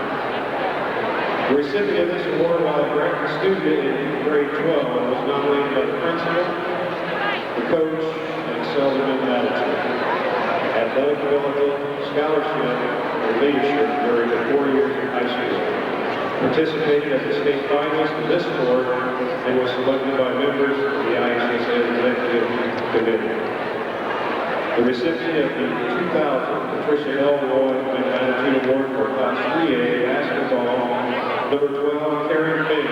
The recipient of this award, while a great student in grade 12, was nominated by the principal, the coach, and excelled in mental attitude, athletic ability, scholarship, and leadership during the 4 years in high school. Participated as a state finalist in this award and was selected by members of the IHSA Executive Committee. The recipient of the 2000 Patricia L. Roy Mental Attitude Award for Class 3A basketball, number 12, Karen Bates.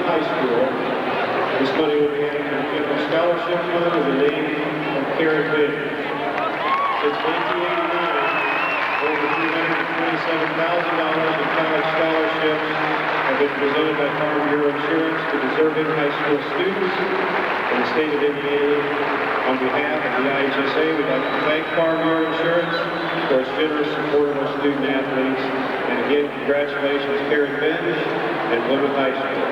High School. This money will be added to the General Scholarship Fund in the name of Karen Biggs. Since 1989, over $327,000 in college scholarships have been presented by Farm Bureau Insurance to deserving high school students in the state of Indiana. On behalf of the IHSA, we'd like to thank Farm Bureau Insurance for its generous support of our student athletes. And again, congratulations, Karen Bench and Plymouth High School.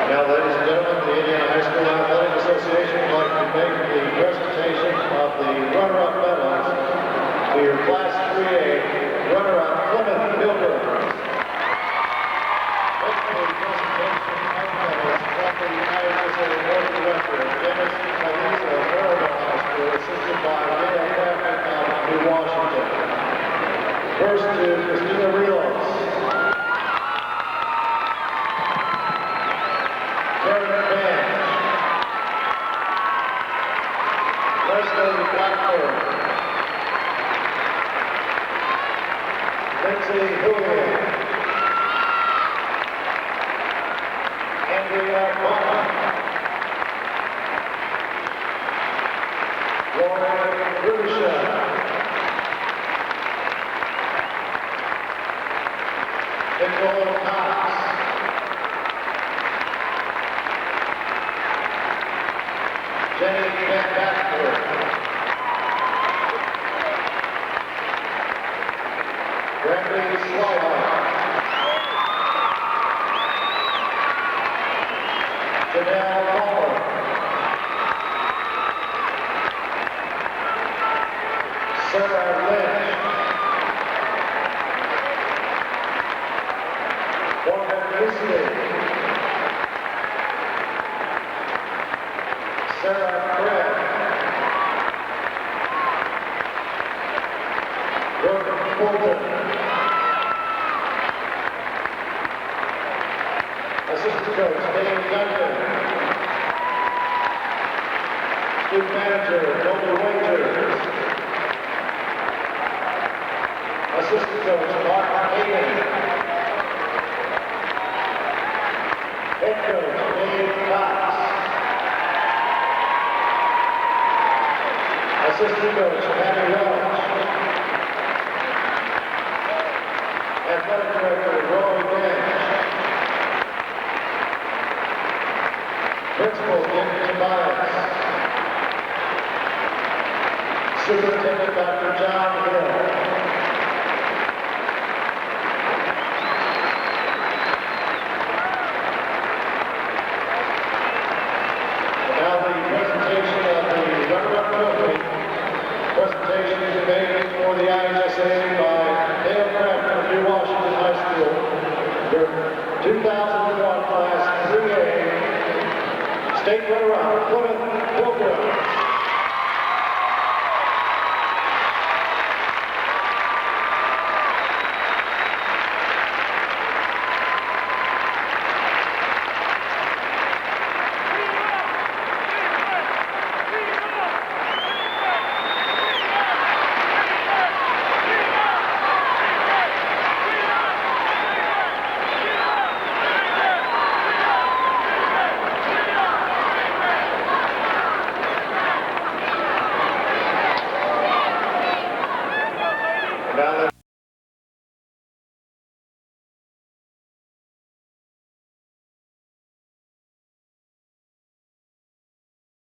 Now, ladies and gentlemen, the Indiana High School Athletic Association would like to make the presentation of the runner-up medals to your Class 3A runner-up Plymouth Pilgrims. Next to the presentation of medals from the IHSA Board Director, Dennis Calisa, Maryville High School, assisted by Gail Patrick of New Washington. First to Christina Rios. Assistant coach, Dave Duncan. Student manager, Golden Wagers. Assistant coach, Mark Hayden. Head coach, Dave Cox. Assistant coach, Patty Welch. Athletic director, Roy Bench. Principal, Nick Tobias. Superintendent